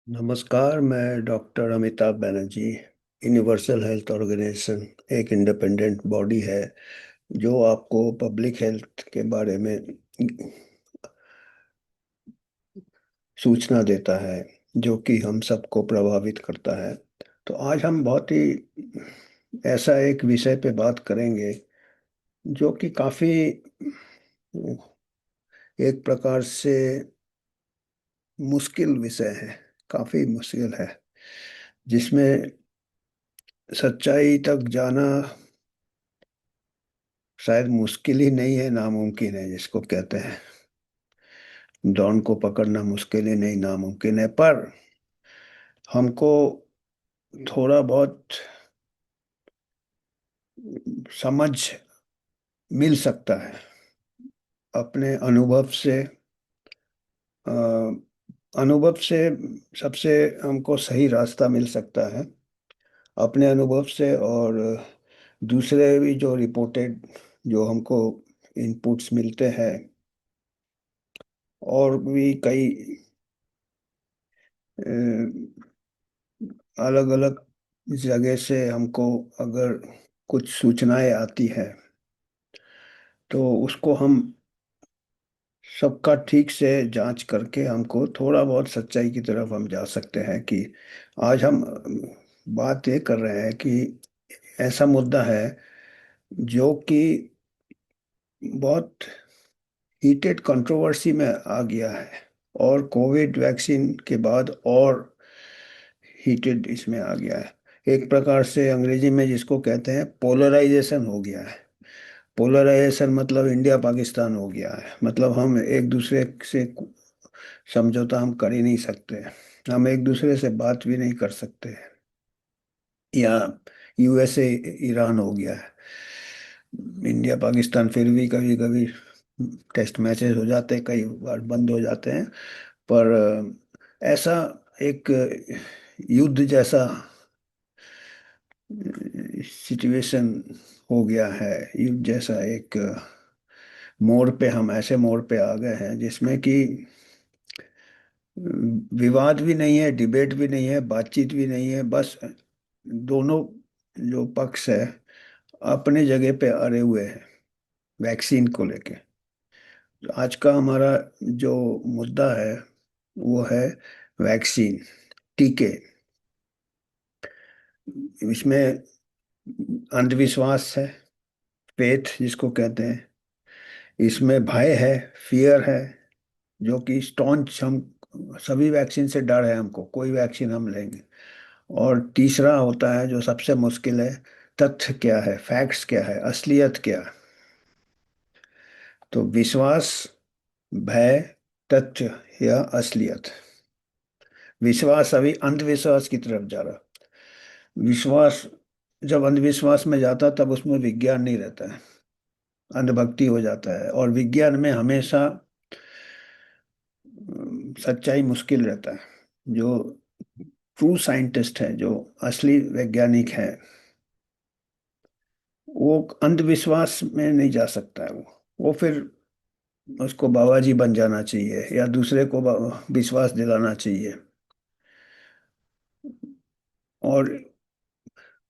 नमस्कार। मैं doctor Amitabh Banerjee. Universal health organisation एक इंडिपेंडेंट बॉडी है जो आपको पब्लिक हेल्थ के बारे में सूचना देता है, जो कि हम सबको प्रभावित करता है। तो आज हम बहुत ही ऐसा एक विषय पे बात करेंगे जो कि काफी एक प्रकार से मुश्किल विषय है, काफी मुश्किल है, जिसमें सच्चाई तक जाना शायद मुश्किल ही नहीं है, नामुमकिन है जिसको कहते हैं। डॉन को पकड़ना मुश्किल ही नहीं, नामुमकिन है। पर हमको थोड़ा बहुत समझ मिल सकता है अपने अनुभव से। अ, अनुभव से सबसे हमको सही रास्ता मिल सकता है, अपने अनुभव से। और दूसरे भी जो रिपोर्टेड, जो हमको इनपुट्स मिलते हैं, और भी कई अलग अलग जगह से हमको अगर कुछ सूचनाएं आती है, तो उसको हम सबका ठीक से जांच करके हमको थोड़ा बहुत सच्चाई की तरफ हम जा सकते हैं। कि आज हम बात ये कर रहे हैं कि ऐसा मुद्दा है जो कि बहुत हीटेड कंट्रोवर्सी में आ गया है, और कोविड वैक्सीन के बाद और हीटेड इसमें आ गया है। एक प्रकार से अंग्रेजी में जिसको कहते हैं पोलराइजेशन हो गया है। पोलराइजेशन मतलब इंडिया पाकिस्तान हो गया है। मतलब हम एक दूसरे से समझौता हम कर ही नहीं सकते, हम एक दूसरे से बात भी नहीं कर सकते। या यूएसए ईरान हो गया है। इंडिया पाकिस्तान फिर भी कभी कभी टेस्ट मैचेस हो जाते हैं, कई बार बंद हो जाते हैं। पर ऐसा एक युद्ध जैसा सिचुएशन हो गया है। युद्ध जैसा एक मोड़ पे, हम ऐसे मोड़ पे आ गए हैं जिसमें कि विवाद भी नहीं है, डिबेट भी नहीं है, बातचीत भी नहीं है। बस दोनों जो पक्ष है अपने जगह पे अड़े हुए हैं वैक्सीन को लेके। तो आज का हमारा जो मुद्दा है वो है वैक्सीन, टीके। इसमें अंधविश्वास है, फेथ जिसको कहते हैं। इसमें भय है, फियर है, जो कि स्टॉन्च हम सभी वैक्सीन से डर है हमको, कोई वैक्सीन हम लेंगे। और तीसरा होता है जो सबसे मुश्किल है, तथ्य क्या है, फैक्ट्स क्या है, असलियत क्या है। तो विश्वास, भय, तथ्य या असलियत। विश्वास अभी अंधविश्वास की तरफ जा रहा। विश्वास जब अंधविश्वास में जाता तब उसमें विज्ञान नहीं रहता है, अंधभक्ति हो जाता है। और विज्ञान में हमेशा सच्चाई मुश्किल रहता है। जो ट्रू साइंटिस्ट है, जो असली वैज्ञानिक है, वो अंधविश्वास में नहीं जा सकता है। वो फिर उसको बाबा जी बन जाना चाहिए या दूसरे को विश्वास दिलाना चाहिए। और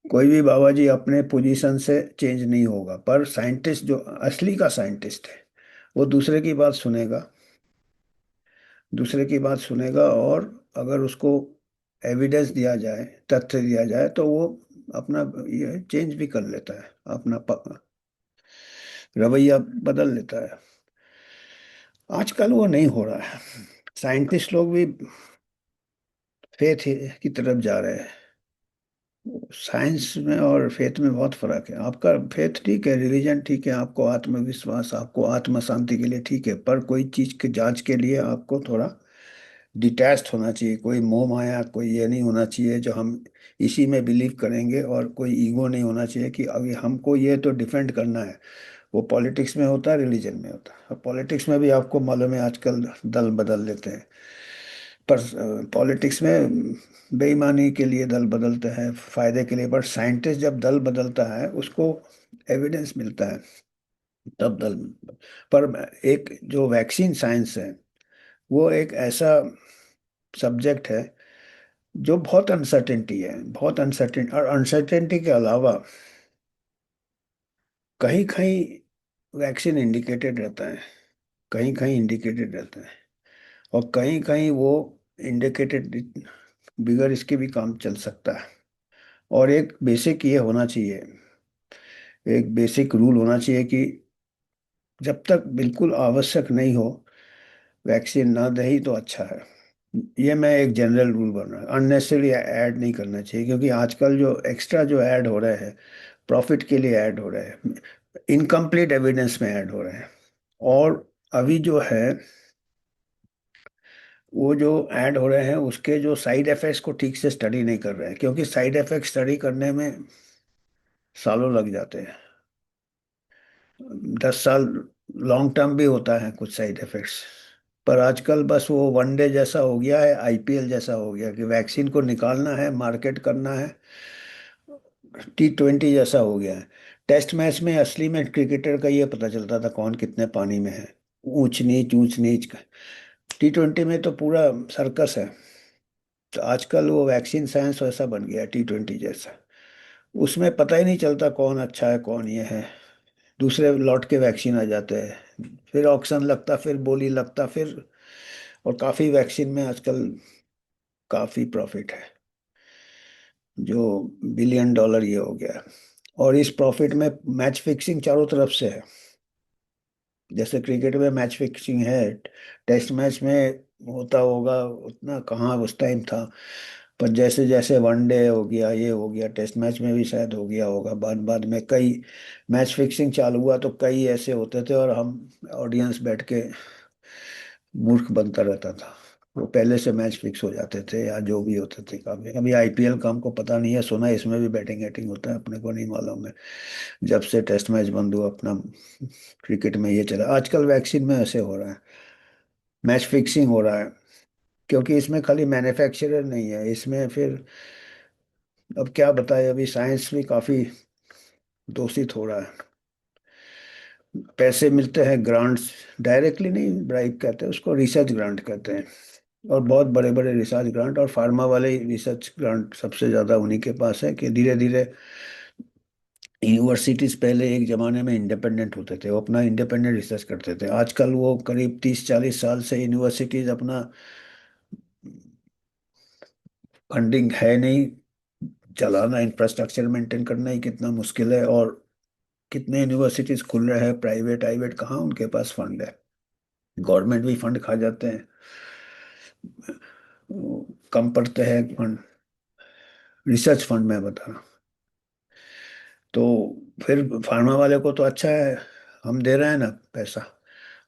कोई भी बाबा जी अपने पोजीशन से चेंज नहीं होगा। पर साइंटिस्ट, जो असली का साइंटिस्ट है, वो दूसरे की बात सुनेगा, दूसरे की बात सुनेगा। और अगर उसको एविडेंस दिया जाए, तथ्य दिया जाए, तो वो अपना ये चेंज भी कर लेता है, अपना रवैया बदल लेता है। आजकल वो नहीं हो रहा है। साइंटिस्ट लोग भी फेथ की तरफ जा रहे हैं। साइंस में और फेथ में बहुत फर्क है। आपका फेथ ठीक है, रिलीजन ठीक है, आपको आत्मविश्वास, आपको आत्म शांति के लिए ठीक है। पर कोई चीज की जांच के लिए आपको थोड़ा डिटैच्ड होना चाहिए। कोई मोह माया, कोई ये नहीं होना चाहिए जो हम इसी में बिलीव करेंगे। और कोई ईगो नहीं होना चाहिए कि अभी हमको ये तो डिफेंड करना है। वो पॉलिटिक्स में होता है, रिलीजन में होता है। और पॉलिटिक्स में भी आपको मालूम है आजकल दल बदल लेते हैं। पर पॉलिटिक्स में बेईमानी के लिए दल बदलते हैं, फायदे के लिए। पर साइंटिस्ट जब दल बदलता है, उसको एविडेंस मिलता है, तब दल। पर एक जो वैक्सीन साइंस है, वो एक ऐसा सब्जेक्ट है जो बहुत अनसर्टेनिटी है, बहुत अनसर्टेन, और अनसर्टेनिटी के अलावा कहीं कहीं वैक्सीन इंडिकेटेड रहता है, कहीं कहीं इंडिकेटेड रहता है, और कहीं कहीं वो इंडिकेटेड बिगर इसके भी काम चल सकता है। और एक बेसिक ये होना चाहिए, एक बेसिक रूल होना चाहिए कि जब तक बिल्कुल आवश्यक नहीं हो वैक्सीन ना दे ही तो अच्छा है। ये मैं एक जनरल रूल बन रहा है, अननेसेसरी ऐड नहीं करना चाहिए, क्योंकि आजकल जो एक्स्ट्रा जो ऐड हो रहे हैं प्रॉफिट के लिए ऐड हो रहे हैं, इनकम्प्लीट एविडेंस में ऐड हो रहे हैं। और अभी जो है वो जो ऐड हो रहे हैं उसके जो साइड इफेक्ट्स को ठीक से स्टडी नहीं कर रहे हैं, क्योंकि साइड इफेक्ट स्टडी करने में सालों लग जाते हैं, 10 साल। लॉन्ग टर्म भी होता है कुछ साइड इफेक्ट्स। पर आजकल बस वो वनडे जैसा हो गया है, आईपीएल जैसा हो गया कि वैक्सीन को निकालना है, मार्केट करना है, T20 जैसा हो गया है। टेस्ट मैच में असली में क्रिकेटर का ये पता चलता था कौन कितने पानी में है, ऊंच नीच का। T20 में तो पूरा सर्कस है। तो आजकल वो वैक्सीन साइंस वैसा बन गया T20 जैसा, उसमें पता ही नहीं चलता कौन अच्छा है कौन ये है। दूसरे लॉट के वैक्सीन आ जाते हैं, फिर ऑक्शन लगता, फिर बोली लगता, फिर। और काफी वैक्सीन में आजकल काफी प्रॉफिट है, जो $1 बिलियन ये हो गया है। और इस प्रॉफिट में मैच फिक्सिंग चारों तरफ से है। जैसे क्रिकेट में मैच फिक्सिंग है, टेस्ट मैच में होता होगा उतना कहाँ उस टाइम था। पर जैसे जैसे वनडे हो गया, ये हो गया, टेस्ट मैच में भी शायद हो गया होगा, बाद बाद में कई मैच फिक्सिंग चालू हुआ तो कई ऐसे होते थे, और हम ऑडियंस बैठ के मूर्ख बनता रहता था। वो पहले से मैच फिक्स हो जाते थे या जो भी होते थे। काफी अभी आईपीएल का हमको पता नहीं है, सुना है इसमें भी बैटिंग एटिंग होता है, अपने को नहीं मालूम है। जब से टेस्ट मैच बंद हुआ अपना, क्रिकेट में ये चला। आजकल वैक्सीन में ऐसे हो रहा है, मैच फिक्सिंग हो रहा है, क्योंकि इसमें खाली मैन्युफैक्चरर नहीं है इसमें फिर। अब क्या बताए, अभी साइंस भी काफी दूषित हो रहा है। पैसे मिलते हैं ग्रांट्स, डायरेक्टली नहीं ब्राइब कहते हैं उसको, रिसर्च ग्रांट कहते हैं। और बहुत बड़े बड़े रिसर्च ग्रांट, और फार्मा वाले रिसर्च ग्रांट सबसे ज़्यादा उन्हीं के पास है। कि धीरे धीरे यूनिवर्सिटीज पहले एक ज़माने में इंडिपेंडेंट होते थे, वो अपना इंडिपेंडेंट रिसर्च करते थे। आजकल वो करीब 30-40 साल से यूनिवर्सिटीज अपना फंडिंग है नहीं, चलाना, इंफ्रास्ट्रक्चर मेंटेन करना ही कितना मुश्किल है। और कितने यूनिवर्सिटीज खुल रहे हैं प्राइवेट, प्राइवेट कहाँ उनके पास फंड है, गवर्नमेंट भी फंड खा जाते हैं। वो कम पड़ते हैं फंड, रिसर्च फंड में बता रहा हूँ। तो फिर फार्मा वाले को तो अच्छा है, हम दे रहे हैं ना पैसा,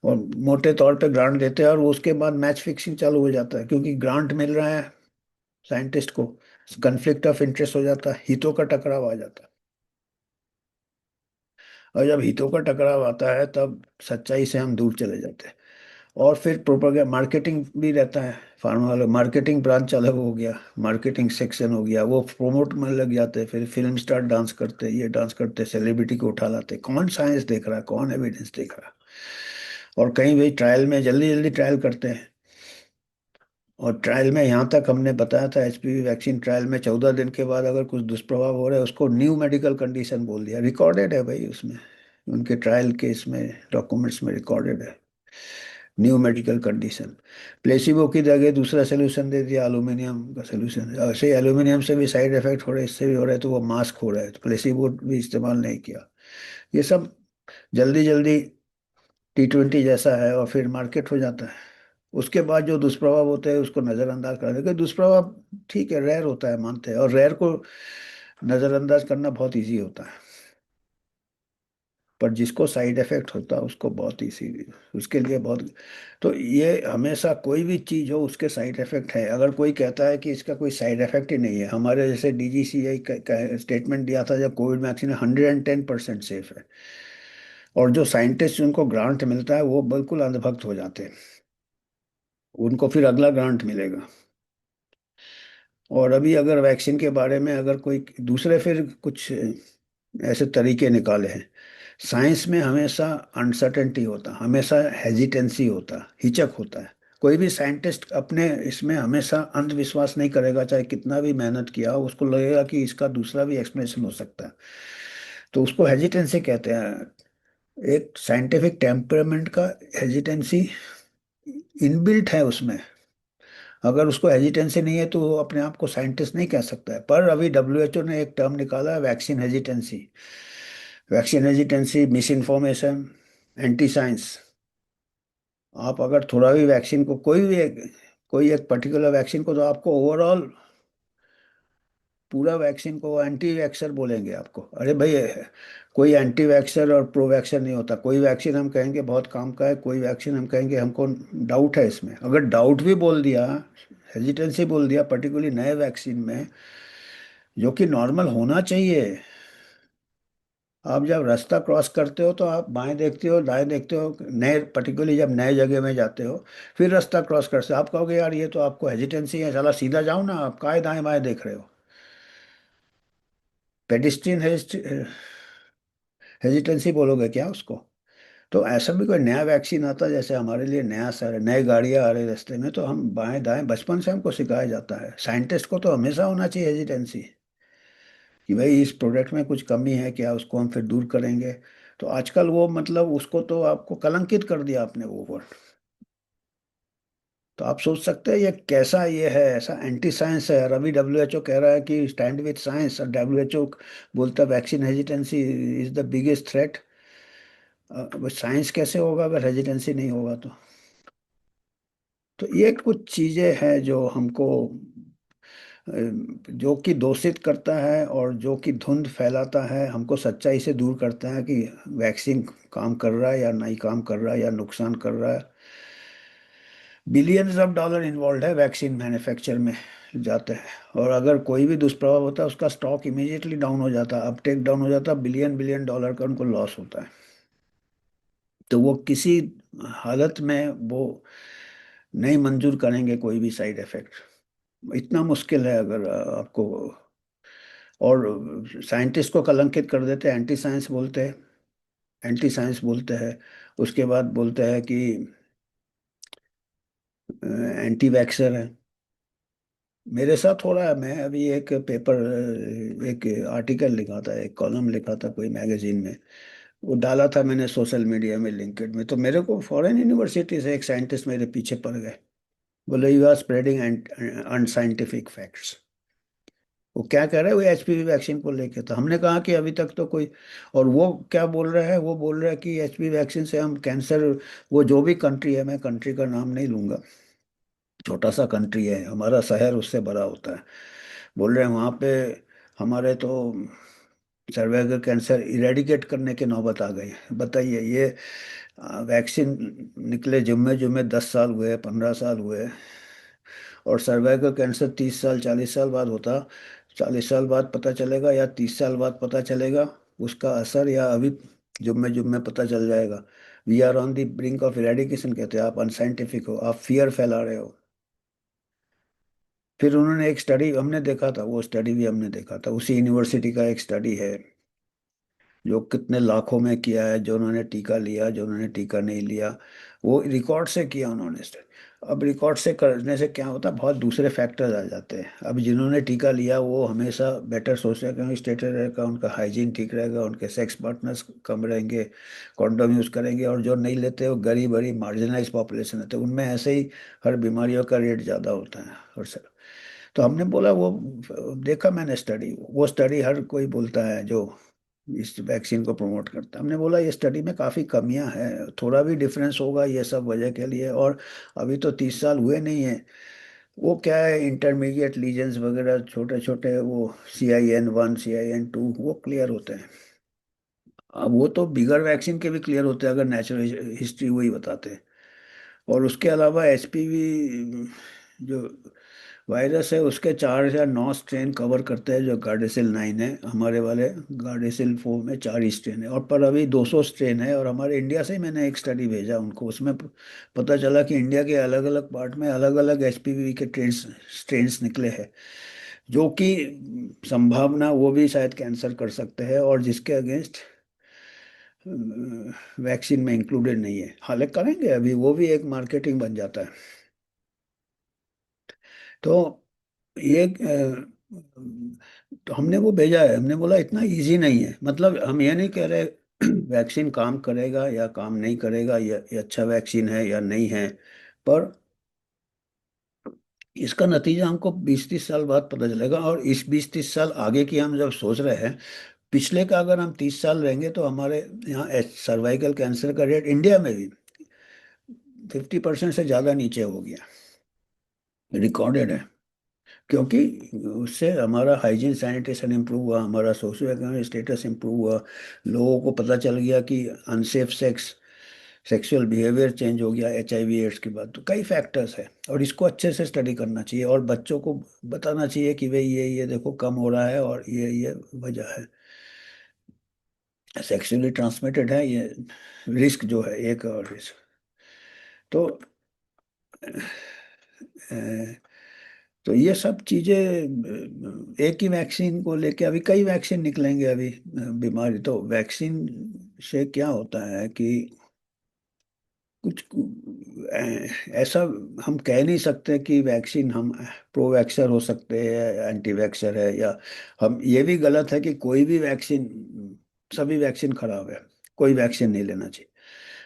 और मोटे तौर पे ग्रांट देते हैं, और वो उसके बाद मैच फिक्सिंग चालू हो जाता है, क्योंकि ग्रांट मिल रहा है साइंटिस्ट को। कन्फ्लिक्ट ऑफ इंटरेस्ट हो जाता है, हितों का टकराव आ जाता है। और जब हितों का टकराव आता है तब सच्चाई से हम दूर चले जाते हैं। और फिर प्रोपागेंडा मार्केटिंग भी रहता है, फार्मा वाले मार्केटिंग ब्रांच अलग हो गया, मार्केटिंग सेक्शन हो गया, वो प्रोमोट में लग जाते हैं। फिर फिल्म स्टार डांस करते, ये डांस करते, सेलिब्रिटी को उठा लाते, कौन साइंस देख रहा है, कौन एविडेंस देख रहा है। और कहीं भी ट्रायल में जल्दी जल्दी ट्रायल करते हैं। और ट्रायल में यहाँ तक हमने बताया था, एचपीवी वैक्सीन ट्रायल में 14 दिन के बाद अगर कुछ दुष्प्रभाव हो रहा है उसको न्यू मेडिकल कंडीशन बोल दिया, रिकॉर्डेड है भाई उसमें, उनके ट्रायल के इसमें डॉक्यूमेंट्स में रिकॉर्डेड है, न्यू मेडिकल कंडीशन। प्लेसिबो की जगह दूसरा सोल्यूशन दे दिया, एल्यूमिनियम का सोल्यूशन। ऐसे एल्यूमिनियम से भी साइड इफेक्ट हो रहे हैं, इससे भी हो रहे हैं, तो वो मास्क हो रहा है, तो प्लेसिबो भी इस्तेमाल नहीं किया। ये सब जल्दी जल्दी T20 जैसा है, और फिर मार्केट हो जाता है। उसके बाद जो दुष्प्रभाव होते हैं उसको नजरअंदाज कर देते हैं। दुष्प्रभाव ठीक है, रेयर होता है मानते हैं, और रेयर को नजरअंदाज करना बहुत इजी होता है। पर जिसको साइड इफेक्ट होता है उसको बहुत इजी, उसके लिए बहुत। तो ये हमेशा कोई भी चीज हो उसके साइड इफेक्ट है। अगर कोई कहता है कि इसका कोई साइड इफेक्ट ही नहीं है, हमारे जैसे DGCA का स्टेटमेंट दिया था जब कोविड वैक्सीन 110% सेफ है, और जो साइंटिस्ट उनको ग्रांट मिलता है वो बिल्कुल अंधभक्त हो जाते हैं, उनको फिर अगला ग्रांट मिलेगा। और अभी अगर वैक्सीन के बारे में अगर कोई दूसरे फिर कुछ ऐसे तरीके निकाले हैं, साइंस में हमेशा अनसर्टेनिटी होता, हमेशा हेजिटेंसी होता, हिचक होता है। कोई भी साइंटिस्ट अपने इसमें हमेशा अंधविश्वास नहीं करेगा, चाहे कितना भी मेहनत किया हो, उसको लगेगा कि इसका दूसरा भी एक्सप्लेनेशन हो सकता है। तो उसको हेजिटेंसी कहते हैं। एक साइंटिफिक टेम्परामेंट का हेजिटेंसी इनबिल्ट है उसमें। अगर उसको हेजिटेंसी नहीं है तो वो अपने आप को साइंटिस्ट नहीं कह सकता है। पर अभी डब्ल्यूएचओ ने एक टर्म निकाला है, vaccine hesitancy. Vaccine hesitancy, miss information, anti science. आप अगर थोड़ा भी वैक्सीन को, कोई एक पर्टिकुलर वैक्सीन को, तो आपको ओवरऑल पूरा वैक्सीन को एंटी वैक्सर बोलेंगे आपको। अरे भाई, कोई एंटी वैक्सर और प्रो वैक्सर नहीं होता। कोई वैक्सीन हम कहेंगे बहुत काम का है, कोई वैक्सीन हम कहेंगे हमको डाउट है इसमें। अगर डाउट भी बोल दिया, हेजिटेंसी बोल दिया पर्टिकुलरली नए वैक्सीन में, जो कि नॉर्मल होना चाहिए। आप जब रास्ता क्रॉस करते हो तो आप बाएं देखते हो, दाएं देखते हो, नए पर्टिकुलरली जब नए जगह में जाते हो, फिर रास्ता क्रॉस करते हो, आप कहोगे यार ये तो आपको हेजिटेंसी है, चला सीधा जाओ ना, आप काहे दाएं बाएं देख रहे हो। पेडिस्ट्रियन हेजिटेंसी बोलोगे क्या उसको? तो ऐसा भी कोई नया वैक्सीन आता, जैसे हमारे लिए नया सर, नए गाड़ियां आ रही रास्ते में, तो हम बाएं दाएं बचपन से हमको सिखाया जाता है। साइंटिस्ट को तो हमेशा होना चाहिए हेजिटेंसी, कि भाई इस प्रोडक्ट में कुछ कमी है क्या, उसको हम फिर दूर करेंगे। तो आजकल वो मतलब उसको तो आपको कलंकित कर दिया आपने वो वर्ड। तो आप सोच सकते हैं ये कैसा ये है, ऐसा एंटी साइंस है। और अभी डब्ल्यूएचओ कह रहा है कि स्टैंड विथ साइंस, और डब्ल्यूएचओ बोलता है vaccine hesitancy is the biggest threat. Science कैसे होगा अगर हेजिटेंसी नहीं होगा तो ये कुछ चीजें हैं जो हमको जो कि दूषित करता है और जो कि धुंध फैलाता है, हमको सच्चाई से दूर करता है कि वैक्सीन काम कर रहा है या नहीं काम कर रहा है या नुकसान कर रहा है। बिलियंस ऑफ डॉलर इन्वॉल्व है वैक्सीन मैन्युफैक्चर में जाते हैं। और अगर कोई भी दुष्प्रभाव होता है, उसका स्टॉक इमीडिएटली डाउन हो जाता है, अपटेक डाउन हो जाता है, बिलियन बिलियन डॉलर का उनको लॉस होता है। तो वो किसी हालत में वो नहीं मंजूर करेंगे कोई भी साइड इफेक्ट। इतना मुश्किल है अगर आपको। और साइंटिस्ट को कलंकित कर देते हैं, एंटी साइंस बोलते हैं, एंटी साइंस बोलते हैं। उसके बाद बोलते हैं कि एंटी वैक्सर है। मेरे साथ हो रहा है। मैं अभी एक पेपर, एक आर्टिकल लिखा था, एक कॉलम लिखा था कोई मैगजीन में। वो डाला था मैंने सोशल मीडिया में, लिंक्डइन में। तो मेरे को फॉरेन यूनिवर्सिटी से एक साइंटिस्ट मेरे पीछे पड़ गए। बोले you are spreading unscientific facts. वो क्या कह रहे हैं, वो एचपीवी वैक्सीन को लेके। तो हमने कहा कि अभी तक तो कोई, और वो क्या बोल रहा है, वो बोल रहा है कि एचपीवी वैक्सीन से हम कैंसर, वो जो भी कंट्री है, मैं कंट्री का नाम नहीं लूंगा, छोटा सा कंट्री है, हमारा शहर उससे बड़ा होता है, बोल रहे हैं वहाँ पे हमारे तो सर्वाइकल कैंसर इरेडिकेट करने की नौबत आ गई है। बताइए ये वैक्सीन निकले जुम्मे जुम्मे 10 साल हुए, 15 साल हुए, और सर्वाइकल कैंसर 30 साल 40 साल बाद होता। 40 साल बाद पता चलेगा या 30 साल बाद पता चलेगा उसका असर, या अभी जुम्मे जुम्मे पता चल जाएगा। We are on the brink of eradication कहते हैं। आप अनसाइंटिफिक हो, आप फियर फैला रहे हो। फिर उन्होंने एक स्टडी हमने देखा था, वो स्टडी भी हमने देखा था, उसी यूनिवर्सिटी का एक स्टडी है, जो कितने लाखों में किया है, जो उन्होंने टीका लिया, जो उन्होंने टीका नहीं लिया, वो रिकॉर्ड से किया उन्होंने study। अब रिकॉर्ड से करने से क्या होता है, बहुत दूसरे फैक्टर्स आ जाते हैं। अब जिन्होंने टीका लिया वो हमेशा बेटर सोच रहे हैं, स्टेटस रहेगा, उनका हाइजीन ठीक रहेगा, उनके सेक्स पार्टनर्स कम रहेंगे, कॉन्डोम यूज करेंगे। और जो नहीं लेते वो गरीब बड़ी मार्जिनलाइज पॉपुलेशन है, तो उनमें ऐसे ही हर बीमारियों का रेट ज़्यादा होता है। और सर, तो हमने बोला वो देखा मैंने स्टडी, वो स्टडी हर कोई बोलता है जो इस वैक्सीन को प्रमोट करता है। हमने बोला ये स्टडी में काफ़ी कमियां हैं, थोड़ा भी डिफरेंस होगा ये सब वजह के लिए। और अभी तो 30 साल हुए नहीं है। वो क्या है, इंटरमीडिएट लीजन्स वगैरह छोटे छोटे, वो CIN1 CIN2 वो क्लियर होते हैं। अब वो तो बिगर वैक्सीन के भी क्लियर होते हैं अगर नेचुरल हिस्ट्री वही बताते हैं। और उसके अलावा HPV जो वायरस है, उसके 4 या 9 स्ट्रेन कवर करते हैं। जो गार्डेसिल 9 है, हमारे वाले गार्डेसिल 4 में 4 ही स्ट्रेन है, और पर अभी 200 स्ट्रेन है। और हमारे इंडिया से ही मैंने एक स्टडी भेजा उनको, उसमें पता चला कि इंडिया के अलग अलग पार्ट में अलग अलग HPV के स्ट्रेन्स निकले हैं, जो कि संभावना वो भी शायद कैंसर कर सकते हैं, और जिसके अगेंस्ट वैक्सीन में इंक्लूडेड नहीं है। हालांकि करेंगे, अभी वो भी एक मार्केटिंग बन जाता है। तो ये तो हमने वो भेजा है, हमने बोला इतना इजी नहीं है, मतलब हम ये नहीं कह रहे वैक्सीन काम करेगा या काम नहीं करेगा, या ये अच्छा वैक्सीन है या नहीं है, पर इसका नतीजा हमको 20-30 साल बाद पता चलेगा। और इस 20-30 साल आगे की हम जब सोच रहे हैं, पिछले का अगर हम 30 साल रहेंगे तो हमारे यहाँ सर्वाइकल कैंसर का रेट इंडिया में भी 50% से ज़्यादा नीचे हो गया, रिकॉर्डेड है। क्योंकि उससे हमारा हाइजीन सैनिटेशन इम्प्रूव हुआ, हमारा सोशियो इकोनॉमिक स्टेटस इम्प्रूव हुआ, लोगों को पता चल गया कि अनसेफ सेक्सुअल बिहेवियर चेंज हो गया HIV एड्स के बाद। तो कई फैक्टर्स है, और इसको अच्छे से स्टडी करना चाहिए और बच्चों को बताना चाहिए कि भाई ये देखो कम हो रहा है और ये वजह है, सेक्सुअली ट्रांसमिटेड है ये, रिस्क जो है एक और रिस्क। तो तो ये सब चीजें एक ही वैक्सीन को लेके, अभी कई वैक्सीन निकलेंगे अभी बीमारी। तो वैक्सीन से क्या होता है कि कुछ ऐसा हम कह नहीं सकते कि वैक्सीन हम प्रो वैक्सर हो सकते हैं, एंटी वैक्सर है, या हम ये भी गलत है कि कोई भी वैक्सीन, सभी वैक्सीन खराब है, कोई वैक्सीन नहीं लेना चाहिए।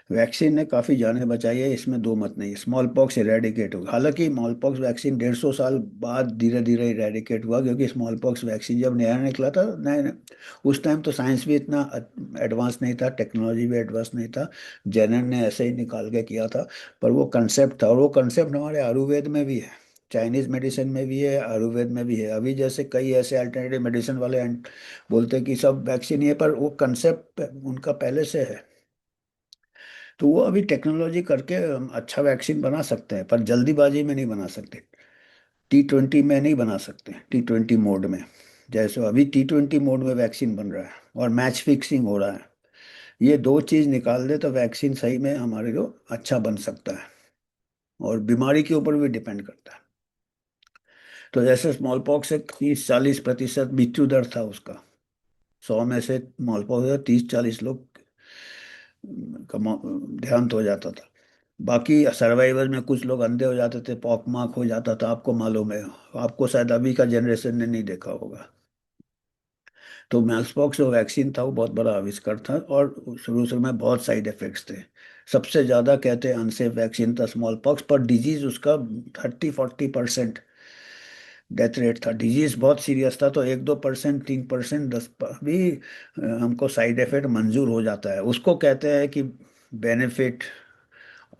वैक्सीन ने काफी जानें बचाई है, इसमें दो मत नहीं। स्मॉल पॉक्स इरेडिकेट हुआ, हालांकि स्मॉल पॉक्स वैक्सीन 150 साल बाद धीरे धीरे इरेडिकेट हुआ, क्योंकि स्मॉल पॉक्स वैक्सीन जब नया निकला था, नया उस टाइम तो साइंस भी इतना एडवांस नहीं था, टेक्नोलॉजी भी एडवांस नहीं था, जेनर ने ऐसे ही निकाल के किया था। पर वो कंसेप्ट था, और वो कंसेप्ट हमारे आयुर्वेद में भी है, चाइनीज मेडिसिन में भी है, आयुर्वेद में भी है। अभी जैसे कई ऐसे अल्टरनेटिव मेडिसिन वाले बोलते हैं कि सब वैक्सीन ही है, पर वो कंसेप्ट उनका पहले से है। तो वो अभी टेक्नोलॉजी करके हम अच्छा वैक्सीन बना सकते हैं, पर जल्दीबाजी में नहीं बना सकते, T20 में नहीं बना सकते, T20 मोड में। जैसे अभी T20 मोड में वैक्सीन बन रहा है और मैच फिक्सिंग हो रहा है, ये दो चीज निकाल दे तो वैक्सीन सही में हमारे को अच्छा बन सकता है, और बीमारी के ऊपर भी डिपेंड करता है। तो जैसे स्मॉल पॉक्स से 30-40% मृत्यु दर था उसका, 100 में से स्मॉल पॉक्स 30-40 लोग का देहांत हो जाता था। बाकी सर्वाइवल में कुछ लोग अंधे हो जाते थे, पॉकमार्क हो जाता था, आपको मालूम है, आपको शायद अभी का जनरेशन ने नहीं देखा होगा। तो मैक्सपॉक्स जो वैक्सीन था वो बहुत बड़ा आविष्कार था, और शुरू शुरू में बहुत साइड इफेक्ट्स थे। सबसे ज्यादा कहते हैं अनसेफ वैक्सीन था स्मॉल पॉक्स, पर डिजीज उसका 30-40% डेथ रेट था। डिजीज बहुत सीरियस था, तो 1-2%, 3%, भी हमको साइड इफेक्ट मंजूर हो जाता है। उसको कहते हैं कि बेनिफिट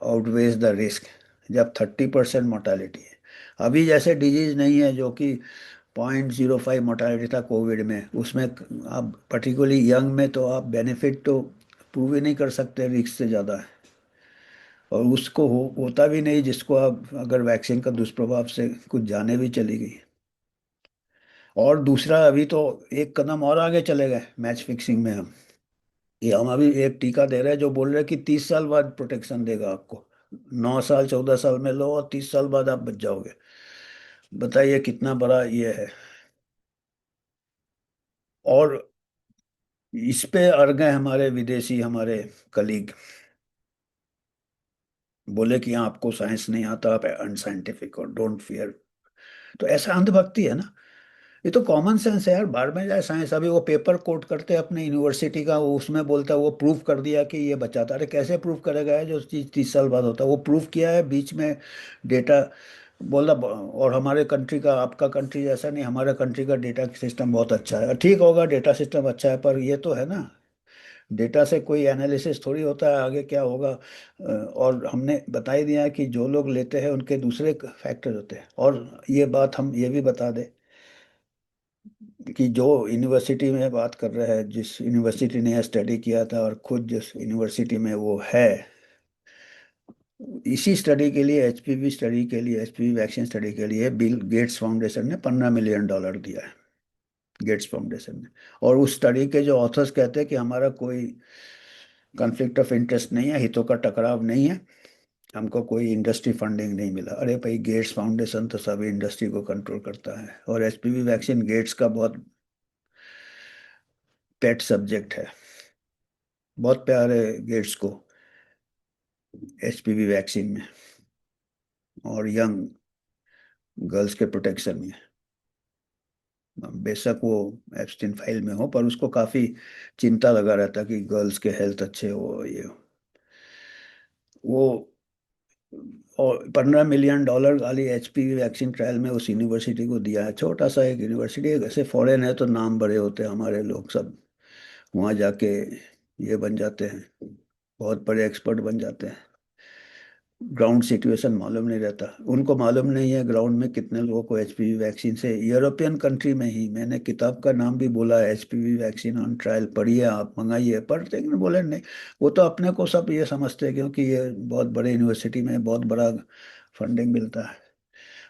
आउटवेज द रिस्क, जब 30% मोर्टालिटी है। अभी जैसे डिजीज नहीं है जो कि 0.05 मोर्टालिटी था कोविड में, उसमें आप पर्टिकुलरली यंग में तो आप बेनिफिट तो प्रूव ही नहीं कर सकते, रिस्क से ज़्यादा है। और उसको होता भी नहीं जिसको आप अगर वैक्सीन का दुष्प्रभाव से कुछ जाने भी चली गई। और दूसरा, अभी तो एक कदम और आगे चले गए मैच फिक्सिंग में हम। ये हम अभी एक टीका दे रहे हैं जो बोल रहे हैं कि 30 साल बाद प्रोटेक्शन देगा आपको, 9 साल 14 साल में लो और 30 साल बाद आप बच जाओगे। बताइए कितना बड़ा ये है। और इस पे अड़ गए हमारे विदेशी, हमारे कलीग, बोले कि हाँ, आपको साइंस नहीं आता, आप अनसाइंटिफिक और डोंट फियर। तो ऐसा अंधभक्ति है ना। ये तो कॉमन सेंस है यार, बाहर में जाए साइंस। अभी वो पेपर कोट करते हैं अपने यूनिवर्सिटी का, वो उसमें बोलता है वो प्रूव कर दिया कि ये बचाता। अरे कैसे प्रूव करेगा है जो चीज 30 साल बाद होता है? वो प्रूव किया है बीच में डेटा बोला। और हमारे कंट्री का, आपका कंट्री जैसा नहीं, हमारे कंट्री का डेटा सिस्टम बहुत अच्छा है। ठीक होगा, डेटा सिस्टम अच्छा है, पर ये तो है ना, डेटा से कोई एनालिसिस थोड़ी होता है आगे क्या होगा। और हमने बता ही दिया है कि जो लोग लेते हैं उनके दूसरे फैक्टर होते हैं। और ये बात हम ये भी बता दें कि जो यूनिवर्सिटी में बात कर रहे हैं, जिस यूनिवर्सिटी ने स्टडी किया था, और खुद जिस यूनिवर्सिटी में वो है, इसी स्टडी के लिए, HPV स्टडी के लिए, HPV वैक्सीन स्टडी के लिए बिल गेट्स फाउंडेशन ने $15 मिलियन दिया है, गेट्स फाउंडेशन ने। और उस स्टडी के जो ऑथर्स कहते हैं कि हमारा कोई कॉन्फ्लिक्ट ऑफ इंटरेस्ट नहीं है, हितों का टकराव नहीं है, हमको कोई इंडस्ट्री फंडिंग नहीं मिला। अरे भाई, गेट्स फाउंडेशन तो सभी इंडस्ट्री को कंट्रोल करता है, और HPV वैक्सीन गेट्स का बहुत पेट सब्जेक्ट है, बहुत प्यार है गेट्स को HPV वैक्सीन में। और यंग गर्ल्स के प्रोटेक्शन में। बेशक वो एप्स्टीन फाइल में हो, पर उसको काफी चिंता लगा रहता कि गर्ल्स के हेल्थ अच्छे हो, ये हो। वो और $15 मिलियन वाली एचपीवी वैक्सीन ट्रायल में उस यूनिवर्सिटी को दिया है। छोटा सा एक यूनिवर्सिटी है, वैसे फॉरेन है तो नाम बड़े होते हैं, हमारे लोग सब वहाँ जाके ये बन जाते हैं, बहुत बड़े एक्सपर्ट बन जाते हैं। ग्राउंड सिचुएशन मालूम नहीं रहता उनको, मालूम नहीं है ग्राउंड में कितने लोगों को एचपीवी वैक्सीन से। यूरोपियन कंट्री में ही, मैंने किताब का नाम भी बोला है, एचपीवी वैक्सीन ऑन ट्रायल, पढ़िए आप, मंगाइए, पर लेकिन बोले नहीं। वो तो अपने को सब ये समझते हैं क्योंकि ये बहुत बड़े यूनिवर्सिटी में बहुत बड़ा फंडिंग मिलता है।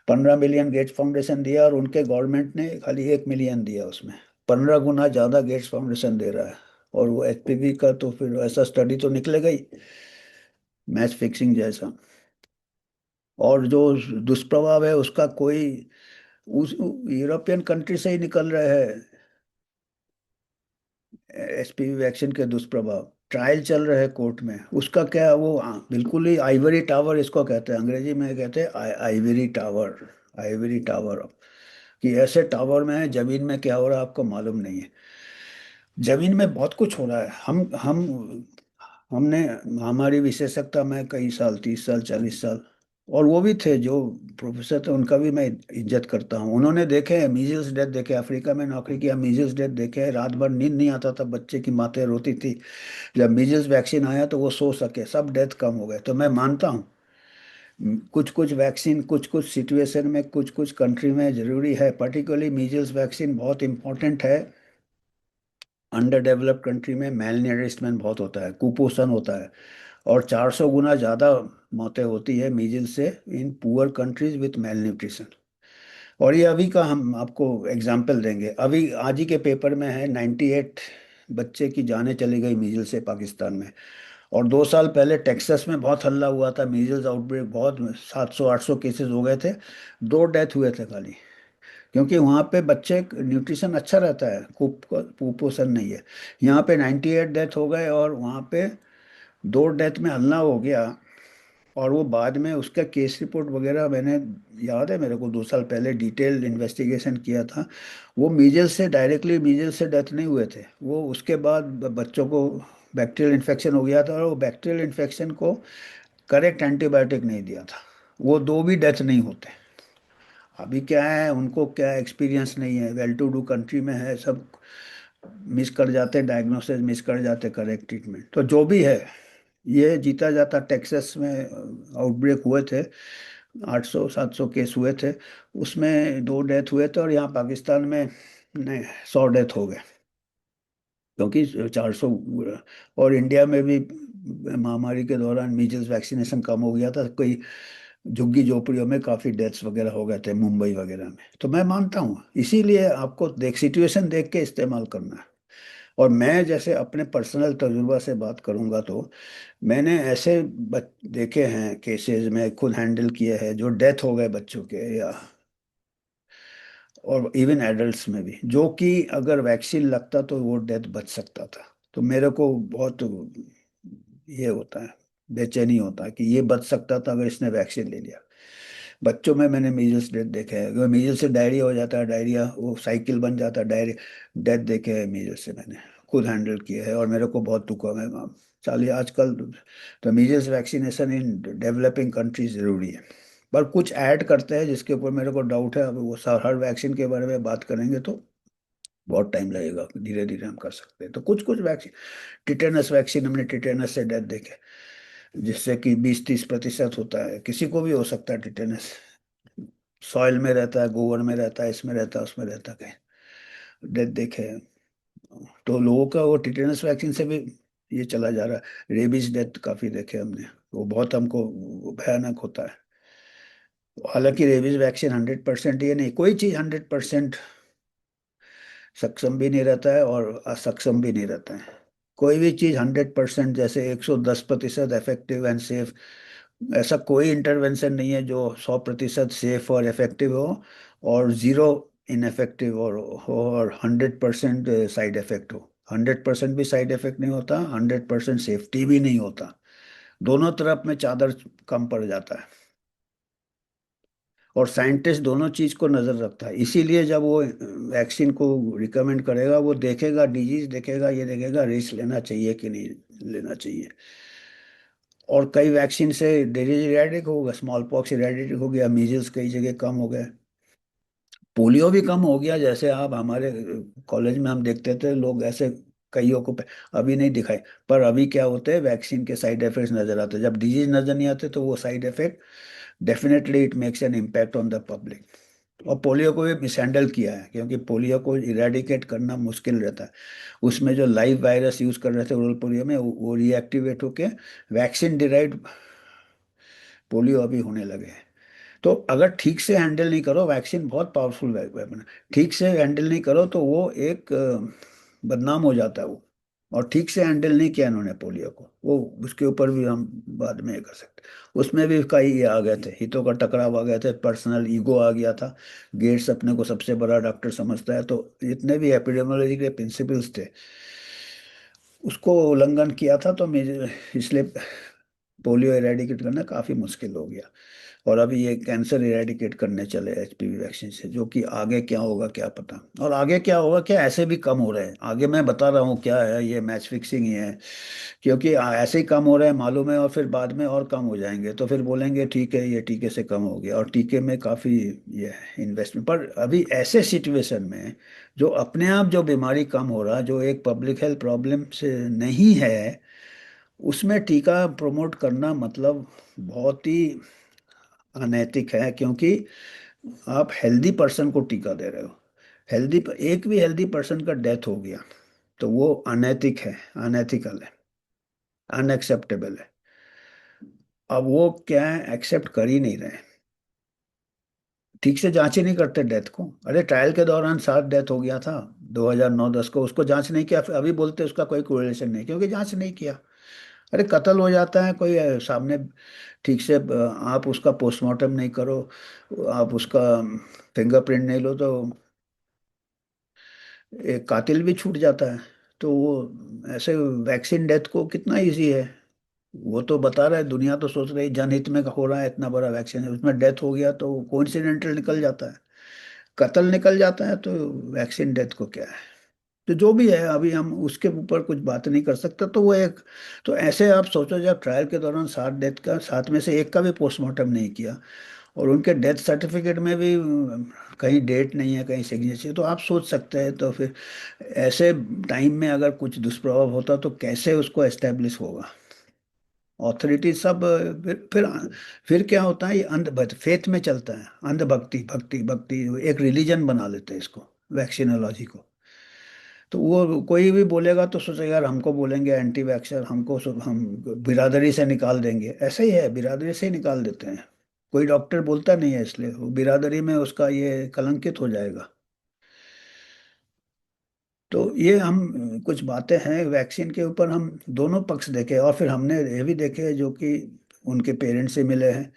15 मिलियन गेट्स फाउंडेशन दिया और उनके गवर्नमेंट ने खाली 1 मिलियन दिया उसमें। 15 गुना ज्यादा गेट्स फाउंडेशन दे रहा है। और वो एचपीवी का तो फिर ऐसा स्टडी तो निकलेगा ही, मैच फिक्सिंग जैसा। और जो दुष्प्रभाव है उसका कोई, उस यूरोपियन कंट्री से ही निकल रहे हैं एचपीवी वैक्सीन के दुष्प्रभाव। ट्रायल चल रहे हैं कोर्ट में उसका, क्या वो बिल्कुल ही आइवरी टावर इसको कहते हैं, अंग्रेजी में कहते हैं आइवरी टावर। आइवरी टावर, कि ऐसे टावर में है, जमीन में क्या हो रहा है आपको मालूम नहीं है। जमीन में बहुत कुछ हो रहा है। हम हमने, हमारी विशेषज्ञता में कई साल, 30 साल, 40 साल, और वो भी थे जो प्रोफेसर थे, उनका भी मैं इज्जत करता हूँ। उन्होंने देखे हैं मीजल्स डेथ, देखे अफ्रीका में नौकरी किया, मीजल्स डेथ देखे हैं। रात भर नींद नहीं आता था, बच्चे की मातें रोती थी। जब मीजल्स वैक्सीन आया तो वो सो सके, सब डेथ कम हो गए। तो मैं मानता हूँ कुछ कुछ वैक्सीन कुछ कुछ सिचुएशन में कुछ कुछ कंट्री में जरूरी है, पर्टिकुलरली मीजल्स वैक्सीन बहुत इंपॉर्टेंट है। अंडर डेवलप्ड कंट्री में मेल नरिशमेंट बहुत होता है, कुपोषण होता है, और 400 गुना ज़्यादा मौतें होती है मीजल्स से in poor countries with mail nutrition. और ये अभी का हम आपको एग्जाम्पल देंगे, अभी आज ही के पेपर में है, 98 बच्चे की जानें चली गई मीजल्स से पाकिस्तान में। और 2 साल पहले टेक्सास में बहुत हल्ला हुआ था, मीजल्स आउटब्रेक, बहुत 700-800 केसेस हो गए थे, 2 डेथ हुए थे खाली। क्योंकि वहाँ पे बच्चे न्यूट्रिशन अच्छा रहता है, कुपोषण नहीं है। यहाँ पे 98 डेथ हो गए, और वहाँ पे 2 डेथ में हल्ला हो गया। और वो बाद में उसका केस रिपोर्ट वगैरह मैंने, याद है मेरे को, 2 साल पहले डिटेल्ड इन्वेस्टिगेशन किया था। वो मीजल्स से डायरेक्टली, मीजल्स से डेथ नहीं हुए थे, वो उसके बाद बच्चों को बैक्टीरियल इन्फेक्शन हो गया था, और वो बैक्टीरियल इन्फेक्शन को करेक्ट एंटीबायोटिक नहीं दिया था, वो दो भी डेथ नहीं होते। अभी क्या है, उनको क्या एक्सपीरियंस नहीं है, वेल टू डू कंट्री में है, सब मिस कर जाते, डायग्नोसिस मिस कर जाते, करेक्ट ट्रीटमेंट। तो जो भी है, ये जीता जाता। टेक्सास में आउटब्रेक हुए थे, 800-700 केस हुए थे, उसमें 2 डेथ हुए थे, और यहाँ पाकिस्तान में नहीं, 100 डेथ हो गए, क्योंकि 400। और इंडिया में भी महामारी के दौरान मीजल्स वैक्सीनेशन कम हो गया था, कोई झुग्गी झोपड़ियों में काफ़ी डेथ्स वगैरह हो गए थे, मुंबई वगैरह में। तो मैं मानता हूँ, इसीलिए आपको सिचुएशन देख के इस्तेमाल करना है। और मैं जैसे अपने पर्सनल तजुर्बा से बात करूंगा तो मैंने ऐसे देखे हैं केसेस में, खुद हैंडल किए हैं, जो डेथ हो गए बच्चों के, या और इवन एडल्ट्स में भी, जो कि अगर वैक्सीन लगता तो वो डेथ बच सकता था। तो मेरे को बहुत ये होता है, बेचैनी होता है कि ये बच सकता था अगर इसने वैक्सीन ले लिया। बच्चों में मैंने मीजल्स डेथ देखे हैं, अगर मीजल्स से डायरिया हो जाता है, डायरिया वो साइकिल बन जाता है, डायरिया डेथ देखे हैं मीजल्स से, मैंने खुद हैंडल किया है, और मेरे को बहुत दुख हुआ। मैं चलिए आजकल तो measles vaccination in developing countries जरूरी है। पर कुछ ऐड करते हैं जिसके ऊपर मेरे को डाउट है, अब वो हर वैक्सीन के बारे में बात करेंगे तो बहुत टाइम लगेगा, धीरे धीरे हम कर सकते हैं। तो कुछ कुछ वैक्सीन, टिटेनस वैक्सीन, हमने टिटेनस से डेथ देखे, जिससे कि 20-30% होता है, किसी को भी हो सकता है टिटेनस। सॉइल में रहता है, गोबर में रहता है, इसमें रहता है, उसमें रहता है, कहीं डेथ देखे हैं। तो लोगों का वो टिटेनस वैक्सीन से भी ये चला जा रहा है। रेबीज डेथ काफी देखे हमने, वो बहुत हमको भयानक होता है। हालांकि रेबीज वैक्सीन 100%, ये नहीं, कोई चीज 100% सक्षम भी नहीं रहता है और असक्षम भी नहीं रहता है। कोई भी चीज 100%, जैसे 110% इफेक्टिव एंड सेफ, ऐसा कोई इंटरवेंशन नहीं है जो 100% सेफ और इफेक्टिव हो, और जीरो इनफेक्टिव और हो, और 100% साइड इफेक्ट हो। 100% भी साइड इफेक्ट नहीं होता, 100% सेफ्टी भी नहीं होता, दोनों तरफ में चादर कम पड़ जाता है। और साइंटिस्ट दोनों चीज को नजर रखता है, इसीलिए जब वो वैक्सीन को रिकमेंड करेगा वो देखेगा, डिजीज देखेगा, ये देखेगा रिस्क लेना चाहिए कि नहीं लेना चाहिए। और कई वैक्सीन से डिजीज इरेडिक हो गया, स्मॉल पॉक्स इरेडिक हो गया, मीजल्स कई जगह कम हो गए, पोलियो भी कम हो गया। जैसे आप हमारे कॉलेज में हम देखते थे लोग ऐसे कईयों को अभी नहीं दिखाए, पर अभी क्या होते हैं वैक्सीन के साइड इफेक्ट्स नजर आते हैं। जब डिजीज नजर नहीं आते तो वो side effect definitely it makes an impact on the public. और पोलियो को भी मिसहैंडल किया है, क्योंकि पोलियो को इरेडिकेट करना मुश्किल रहता है। उसमें जो लाइव वायरस यूज कर रहे थे ओरल पोलियो में, वो रीएक्टिवेट होके वैक्सीन डिराइव्ड पोलियो अभी होने लगे हैं। तो अगर ठीक से हैंडल नहीं करो, वैक्सीन बहुत पावरफुल वेपन है, ठीक से हैंडल नहीं करो तो वो एक बदनाम हो जाता है वो। और ठीक से हैंडल नहीं किया इन्होंने पोलियो को, वो उसके ऊपर भी हम बाद में ये कर सकते। उसमें भी कई ये आ गए थे, हितों का टकराव आ गए थे, पर्सनल ईगो आ गया था। गेट्स अपने को सबसे बड़ा डॉक्टर समझता है, तो जितने भी एपिडेमियोलॉजी के प्रिंसिपल्स थे उसको उल्लंघन किया था। तो मुझे इसलिए पोलियो इरेडिकेट करना काफी मुश्किल हो गया। और अभी ये कैंसर इरेडिकेट करने चले एचपीवी वैक्सीन से, जो कि आगे क्या होगा क्या पता। और आगे क्या होगा क्या, ऐसे भी कम हो रहे हैं, आगे मैं बता रहा हूँ क्या है, ये मैच फिक्सिंग ही है। क्योंकि ऐसे ही कम हो रहे हैं मालूम है, और फिर बाद में और कम हो जाएंगे, तो फिर बोलेंगे ठीक है ये टीके से कम हो गया, और टीके में काफ़ी ये है इन्वेस्टमेंट। पर अभी ऐसे सिचुएशन में जो अपने आप जो बीमारी कम हो रहा, जो एक पब्लिक हेल्थ प्रॉब्लम से नहीं है, उसमें टीका प्रमोट करना मतलब बहुत ही अनैतिक है। क्योंकि आप हेल्दी पर्सन को टीका दे रहे हो, हेल्दी एक भी हेल्दी पर्सन का डेथ हो गया तो वो अनैतिक है, अनएथिकल है, अनएक्सेप्टेबल है। अब वो क्या है, एक्सेप्ट कर ही नहीं रहे, ठीक से जांच ही नहीं करते डेथ को। अरे ट्रायल के दौरान 7 डेथ हो गया था 2009-10 को, उसको जांच नहीं किया, फिर अभी बोलते उसका कोई कोरिलेशन नहीं, क्योंकि जांच नहीं किया। अरे कत्ल हो जाता है कोई सामने, ठीक से आप उसका पोस्टमार्टम नहीं करो, आप उसका फिंगरप्रिंट नहीं लो, तो एक कातिल भी छूट जाता है। तो वो ऐसे वैक्सीन डेथ को कितना इजी है, वो तो बता रहा है, दुनिया तो सोच रही जनहित में हो रहा है, इतना बड़ा वैक्सीन है, उसमें डेथ हो गया तो कोइंसिडेंटल निकल जाता है, कत्ल निकल जाता है, तो वैक्सीन डेथ को क्या है। तो जो भी है अभी हम उसके ऊपर कुछ बात नहीं कर सकते। तो वो एक, तो ऐसे आप सोचो जब ट्रायल के दौरान 7 डेथ का, 7 में से एक का भी पोस्टमार्टम नहीं किया, और उनके डेथ सर्टिफिकेट में भी कहीं डेट नहीं है, कहीं सिग्नेचर, तो आप सोच सकते हैं। तो फिर ऐसे टाइम में अगर कुछ दुष्प्रभाव होता तो कैसे उसको एस्टेब्लिश होगा, ऑथोरिटी सब फिर क्या होता है, ये अंधभक्त फेथ में चलता है, अंधभक्ति, भक्ति भक्ति, एक रिलीजन बना लेते हैं इसको, वैक्सीनोलॉजी को। तो वो कोई भी बोलेगा तो सोचेगा यार हमको बोलेंगे एंटी वैक्सर, हम बिरादरी से निकाल देंगे, ऐसे ही है, बिरादरी से ही निकाल देते हैं। कोई डॉक्टर बोलता नहीं है, इसलिए वो बिरादरी में उसका ये कलंकित हो जाएगा। तो ये हम कुछ बातें हैं वैक्सीन के ऊपर, हम दोनों पक्ष देखे, और फिर हमने ये भी देखे जो कि उनके पेरेंट्स से मिले हैं,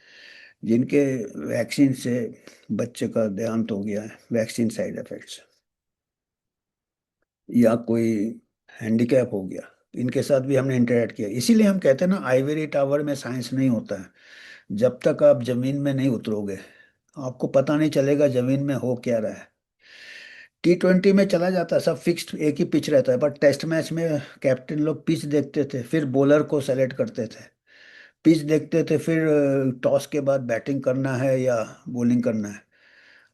जिनके वैक्सीन से बच्चे का देहांत हो गया है, वैक्सीन साइड इफेक्ट्स, या कोई हैंडीकैप हो गया, इनके साथ भी हमने इंटरेक्ट किया। इसीलिए हम कहते हैं ना, आइवरी टावर में साइंस नहीं होता है। जब तक आप जमीन में नहीं उतरोगे आपको पता नहीं चलेगा जमीन में हो क्या रहा है। T20 में चला जाता है सब फिक्स्ड, एक ही पिच रहता है, पर टेस्ट मैच में कैप्टन लोग पिच देखते थे, फिर बॉलर को सेलेक्ट करते थे, पिच देखते थे, फिर टॉस के बाद बैटिंग करना है या बॉलिंग करना है।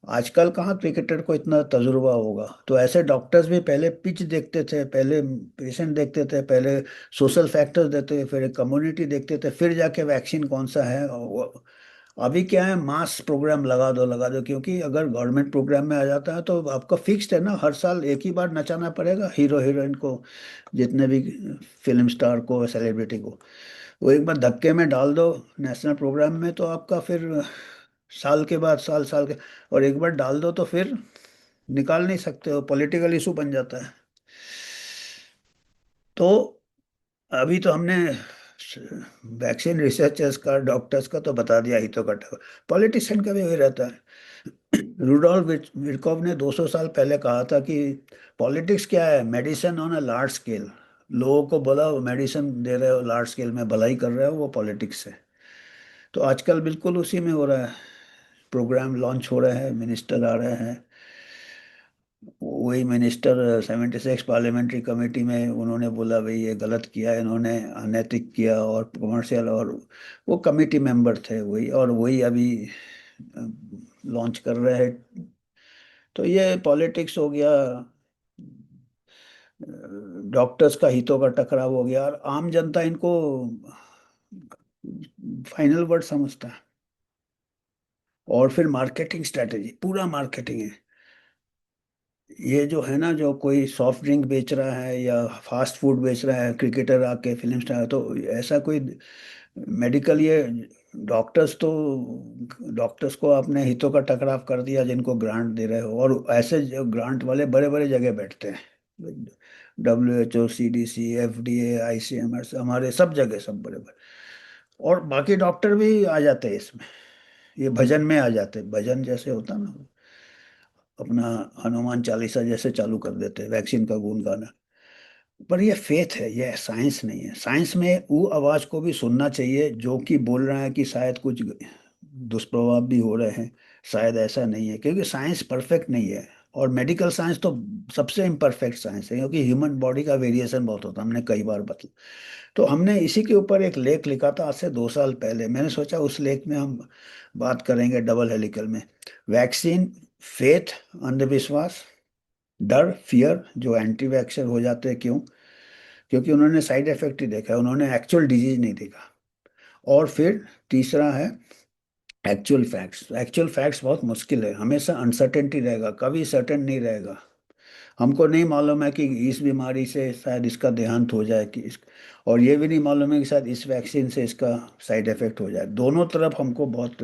आजकल कहाँ क्रिकेटर को इतना तजुर्बा होगा, तो ऐसे डॉक्टर्स भी पहले पिच देखते थे, पहले पेशेंट देखते थे, पहले सोशल फैक्टर्स देखते थे, फिर कम्युनिटी देखते थे, फिर जाके वैक्सीन कौन सा है। अभी क्या है, मास प्रोग्राम लगा दो लगा दो, क्योंकि अगर गवर्नमेंट प्रोग्राम में आ जाता है तो आपका फिक्स्ड है ना, हर साल एक ही बार नचाना पड़ेगा हीरो हीरोइन को, जितने भी फिल्म स्टार को, सेलिब्रिटी को। वो एक बार धक्के में डाल दो नेशनल प्रोग्राम में, तो आपका फिर साल के बाद साल, साल के, और एक बार डाल दो तो फिर निकाल नहीं सकते हो, पॉलिटिकल इशू बन जाता है। तो अभी तो हमने वैक्सीन रिसर्चर्स का, डॉक्टर्स का तो बता दिया, ही तो कटा, पॉलिटिशियन का भी वही रहता है। रुडोल्फ विर्कोव ने 200 साल पहले कहा था कि पॉलिटिक्स क्या है, medicine on a large scale. लोगों को बोला मेडिसिन दे रहे हो लार्ज स्केल में, भलाई कर रहे हो, वो पॉलिटिक्स है। तो आजकल बिल्कुल उसी में हो रहा है। प्रोग्राम लॉन्च हो रहे हैं, मिनिस्टर आ रहे हैं। वही मिनिस्टर 76 पार्लियामेंट्री कमेटी में उन्होंने बोला भाई ये गलत किया है इन्होंने, अनैतिक किया और कमर्शियल, और वो कमेटी मेंबर थे वही, और वही अभी लॉन्च कर रहे हैं। तो ये पॉलिटिक्स हो गया, डॉक्टर्स का हितों का टकराव हो गया, और आम जनता इनको फाइनल वर्ड समझता है। और फिर मार्केटिंग स्ट्रेटेजी, पूरा मार्केटिंग है। ये जो है ना, जो कोई सॉफ्ट ड्रिंक बेच रहा है या फास्ट फूड बेच रहा है, क्रिकेटर आके, फिल्म स्टार, तो ऐसा कोई मेडिकल, ये डॉक्टर्स तो, डॉक्टर्स को अपने हितों का टकराव कर दिया जिनको ग्रांट दे रहे हो, और ऐसे जो ग्रांट वाले बड़े बड़े जगह बैठते हैं, WHO, CDC, FDA, ICMR, हमारे सब जगह सब बड़े बड़े, और बाकी डॉक्टर भी आ जाते हैं इसमें, ये भजन में आ जाते हैं, भजन जैसे होता ना, अपना हनुमान चालीसा जैसे चालू कर देते हैं वैक्सीन का गुण गाना। पर ये फेथ है, ये साइंस नहीं है। साइंस में वो आवाज को भी सुनना चाहिए जो कि बोल रहा है कि शायद कुछ दुष्प्रभाव भी हो रहे हैं, शायद ऐसा नहीं है, क्योंकि साइंस परफेक्ट नहीं है। और मेडिकल साइंस तो सबसे इम्परफेक्ट साइंस है, क्योंकि ह्यूमन बॉडी का वेरिएशन बहुत होता है, हमने कई बार बता। तो हमने इसी के ऊपर एक लेख लिखा था आज से 2 साल पहले। मैंने सोचा उस लेख में हम बात करेंगे डबल हेलिकल में, वैक्सीन, फेथ, अंधविश्वास, डर, फियर, जो एंटी वैक्सर हो जाते हैं क्यों, क्योंकि उन्होंने साइड इफेक्ट ही देखा है, उन्होंने एक्चुअल डिजीज नहीं देखा। और फिर तीसरा है एक्चुअल फैक्ट्स। एक्चुअल फैक्ट्स बहुत मुश्किल है, हमेशा अनसर्टेनिटी रहेगा, कभी सर्टेन नहीं रहेगा। हमको नहीं मालूम है कि इस बीमारी से शायद इसका देहांत हो जाए कि और ये भी नहीं मालूम है कि शायद इस वैक्सीन से इसका साइड इफेक्ट हो जाए। दोनों तरफ हमको बहुत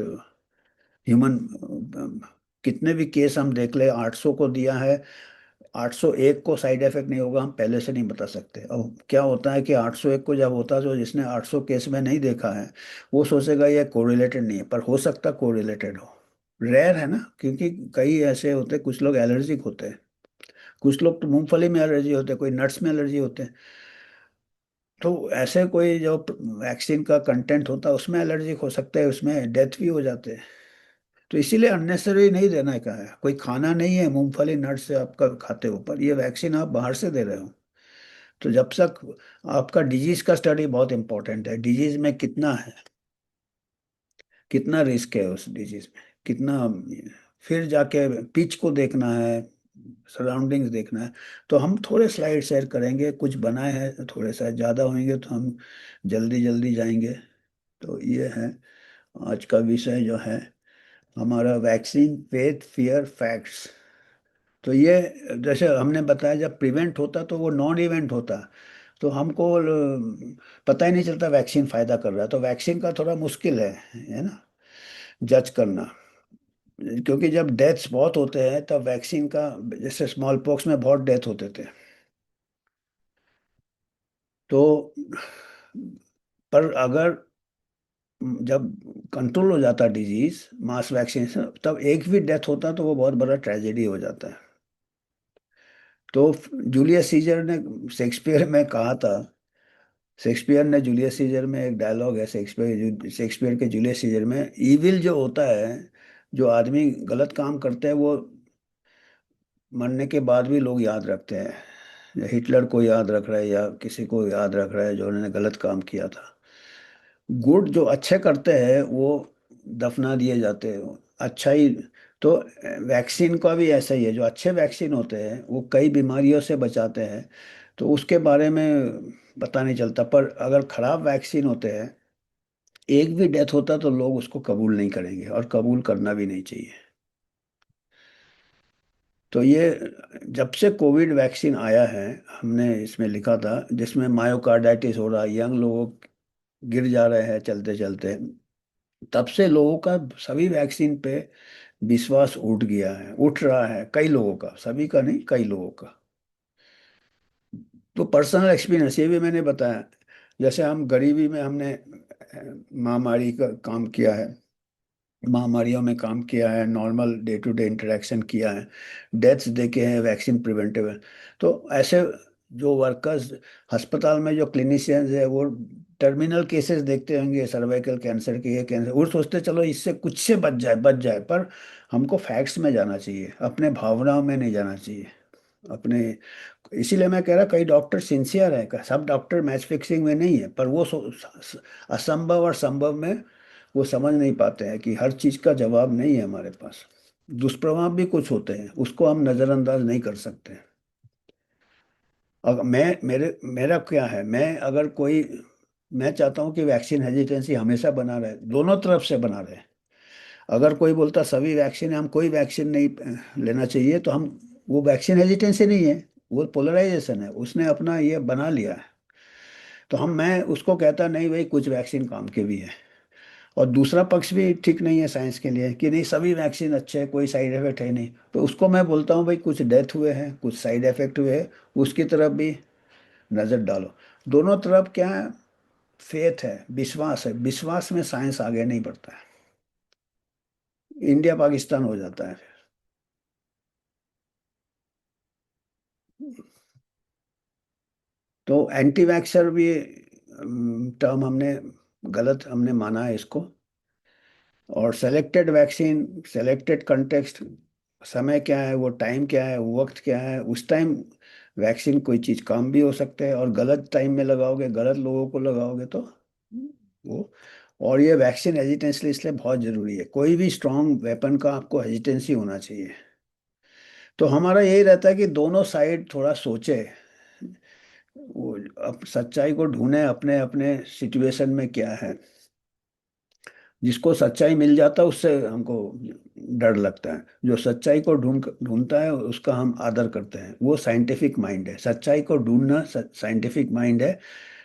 ह्यूमन, कितने भी केस हम देख ले, 800 को दिया है, 801 को साइड इफेक्ट नहीं होगा हम पहले से नहीं बता सकते। अब क्या होता है कि 801 को जब होता है, तो जिसने 800 केस में नहीं देखा है वो सोचेगा ये कोरिलेटेड नहीं है, पर हो सकता कोरिलेटेड हो। रेयर है ना, क्योंकि कई ऐसे होते हैं, कुछ लोग एलर्जिक होते हैं, कुछ लोग तो मूंगफली में एलर्जी होते हैं, कोई नट्स में एलर्जी होते हैं। तो ऐसे कोई जो वैक्सीन का कंटेंट होता है उसमें एलर्जिक हो सकता है, उसमें डेथ भी हो जाते हैं। तो इसीलिए अननेसेसरी नहीं देना का है, कोई खाना नहीं है मूंगफली नट्स से आपका खाते हो, पर ये वैक्सीन आप बाहर से दे रहे हो। तो जब तक आपका डिजीज का स्टडी बहुत इंपॉर्टेंट है, डिजीज में कितना है, कितना रिस्क है उस डिजीज में, कितना, फिर जाके पिच को देखना है, सराउंडिंग्स देखना है। तो हम थोड़े स्लाइड शेयर करेंगे, कुछ बनाए हैं थोड़े सा, ज़्यादा होंगे तो हम जल्दी जल्दी जाएंगे। तो ये है आज का विषय जो है हमारा, वैक्सीन, फेथ, फियर, फैक्ट्स। तो ये जैसे हमने बताया, जब प्रिवेंट होता तो वो नॉन इवेंट होता, तो हमको पता ही नहीं चलता वैक्सीन फायदा कर रहा है। तो वैक्सीन का थोड़ा मुश्किल है ना, जज करना। क्योंकि जब डेथ्स बहुत होते हैं तब वैक्सीन का, जैसे स्मॉल पॉक्स में बहुत डेथ होते थे, तो पर अगर जब कंट्रोल हो जाता डिजीज मास वैक्सीनेशन, तब एक भी डेथ होता तो वो बहुत बड़ा ट्रेजेडी हो जाता है। तो जूलियस सीजर ने शेक्सपियर में कहा था, शेक्सपियर ने जूलियस सीजर में एक डायलॉग है, शेक्सपियर के जूलियस सीजर में, इविल जो होता है, जो आदमी गलत काम करते हैं वो मरने के बाद भी लोग याद रखते हैं, या हिटलर को याद रख रहा है या किसी को याद रख रहा है जो उन्होंने गलत काम किया था। गुड जो अच्छे करते हैं वो दफना दिए जाते हैं, अच्छा ही। तो वैक्सीन का भी ऐसा ही है, जो अच्छे वैक्सीन होते हैं वो कई बीमारियों से बचाते हैं, तो उसके बारे में पता नहीं चलता। पर अगर खराब वैक्सीन होते हैं, एक भी डेथ होता तो लोग उसको कबूल नहीं करेंगे, और कबूल करना भी नहीं चाहिए। तो ये जब से कोविड वैक्सीन आया है, हमने इसमें लिखा था, जिसमें मायोकार्डाइटिस हो रहा है, यंग लोग गिर जा रहे हैं चलते चलते, तब से लोगों का सभी वैक्सीन पे विश्वास उठ गया है, उठ रहा है कई लोगों का, सभी का नहीं, कई लोगों का। तो पर्सनल एक्सपीरियंस ये भी मैंने बताया, जैसे हम गरीबी में हमने महामारी का काम किया है, महामारियों में काम किया है, normal day to day interaction किया है, डेथ्स देखे हैं, वैक्सीन प्रिवेंटिव है। तो ऐसे जो वर्कर्स अस्पताल में, जो क्लिनिशियंस है, वो टर्मिनल केसेस देखते होंगे सर्वाइकल कैंसर के, ये कैंसर, वो सोचते चलो इससे कुछ से बच जाए, पर हमको फैक्ट्स में जाना चाहिए, अपने भावनाओं में नहीं जाना चाहिए अपने। इसीलिए मैं कह रहा कई डॉक्टर सिंसियर है, सब डॉक्टर मैच फिक्सिंग में नहीं है, पर वो असंभव और संभव में वो समझ नहीं पाते हैं कि हर चीज का जवाब नहीं है हमारे पास। दुष्प्रभाव भी कुछ होते हैं, उसको हम नजरअंदाज नहीं कर सकते। अगर मेरा क्या है, मैं चाहता हूँ कि वैक्सीन हेजिटेंसी हमेशा बना रहे, दोनों तरफ से बना रहे। अगर कोई बोलता सभी वैक्सीन है, हम कोई वैक्सीन नहीं लेना चाहिए, तो हम, वो वैक्सीन हेजिटेंसी नहीं है, वो पोलराइजेशन है, उसने अपना ये बना लिया है। तो मैं उसको कहता नहीं भाई, कुछ वैक्सीन काम के भी है। और दूसरा पक्ष भी ठीक नहीं है साइंस के लिए, कि नहीं सभी वैक्सीन अच्छे हैं, कोई साइड इफेक्ट है नहीं, तो उसको मैं बोलता हूँ भाई कुछ डेथ हुए हैं, कुछ साइड इफेक्ट हुए हैं, उसकी तरफ भी नजर डालो। दोनों तरफ क्या है, फेथ है, विश्वास है, विश्वास में साइंस आगे नहीं बढ़ता है, इंडिया पाकिस्तान हो जाता है। तो एंटी वैक्सर भी टर्म हमने गलत हमने माना है इसको। और सेलेक्टेड वैक्सीन, सेलेक्टेड कंटेक्स्ट, समय क्या है, वो टाइम क्या है, वो वक्त क्या है, उस टाइम वैक्सीन कोई चीज काम भी हो सकता है, और गलत टाइम में लगाओगे, गलत लोगों को लगाओगे तो वो। और ये वैक्सीन हेजिटेंसी इसलिए बहुत जरूरी है, कोई भी स्ट्रांग वेपन का आपको हेजिटेंसी होना चाहिए। तो हमारा यही रहता है कि दोनों साइड थोड़ा सोचे, वो अब सच्चाई को ढूंढे, अपने अपने सिचुएशन में क्या है। जिसको सच्चाई मिल जाता है उससे हमको डर लगता है, जो सच्चाई को ढूंढता है उसका हम आदर करते हैं, वो साइंटिफिक माइंड है, सच्चाई को ढूंढना साइंटिफिक माइंड है।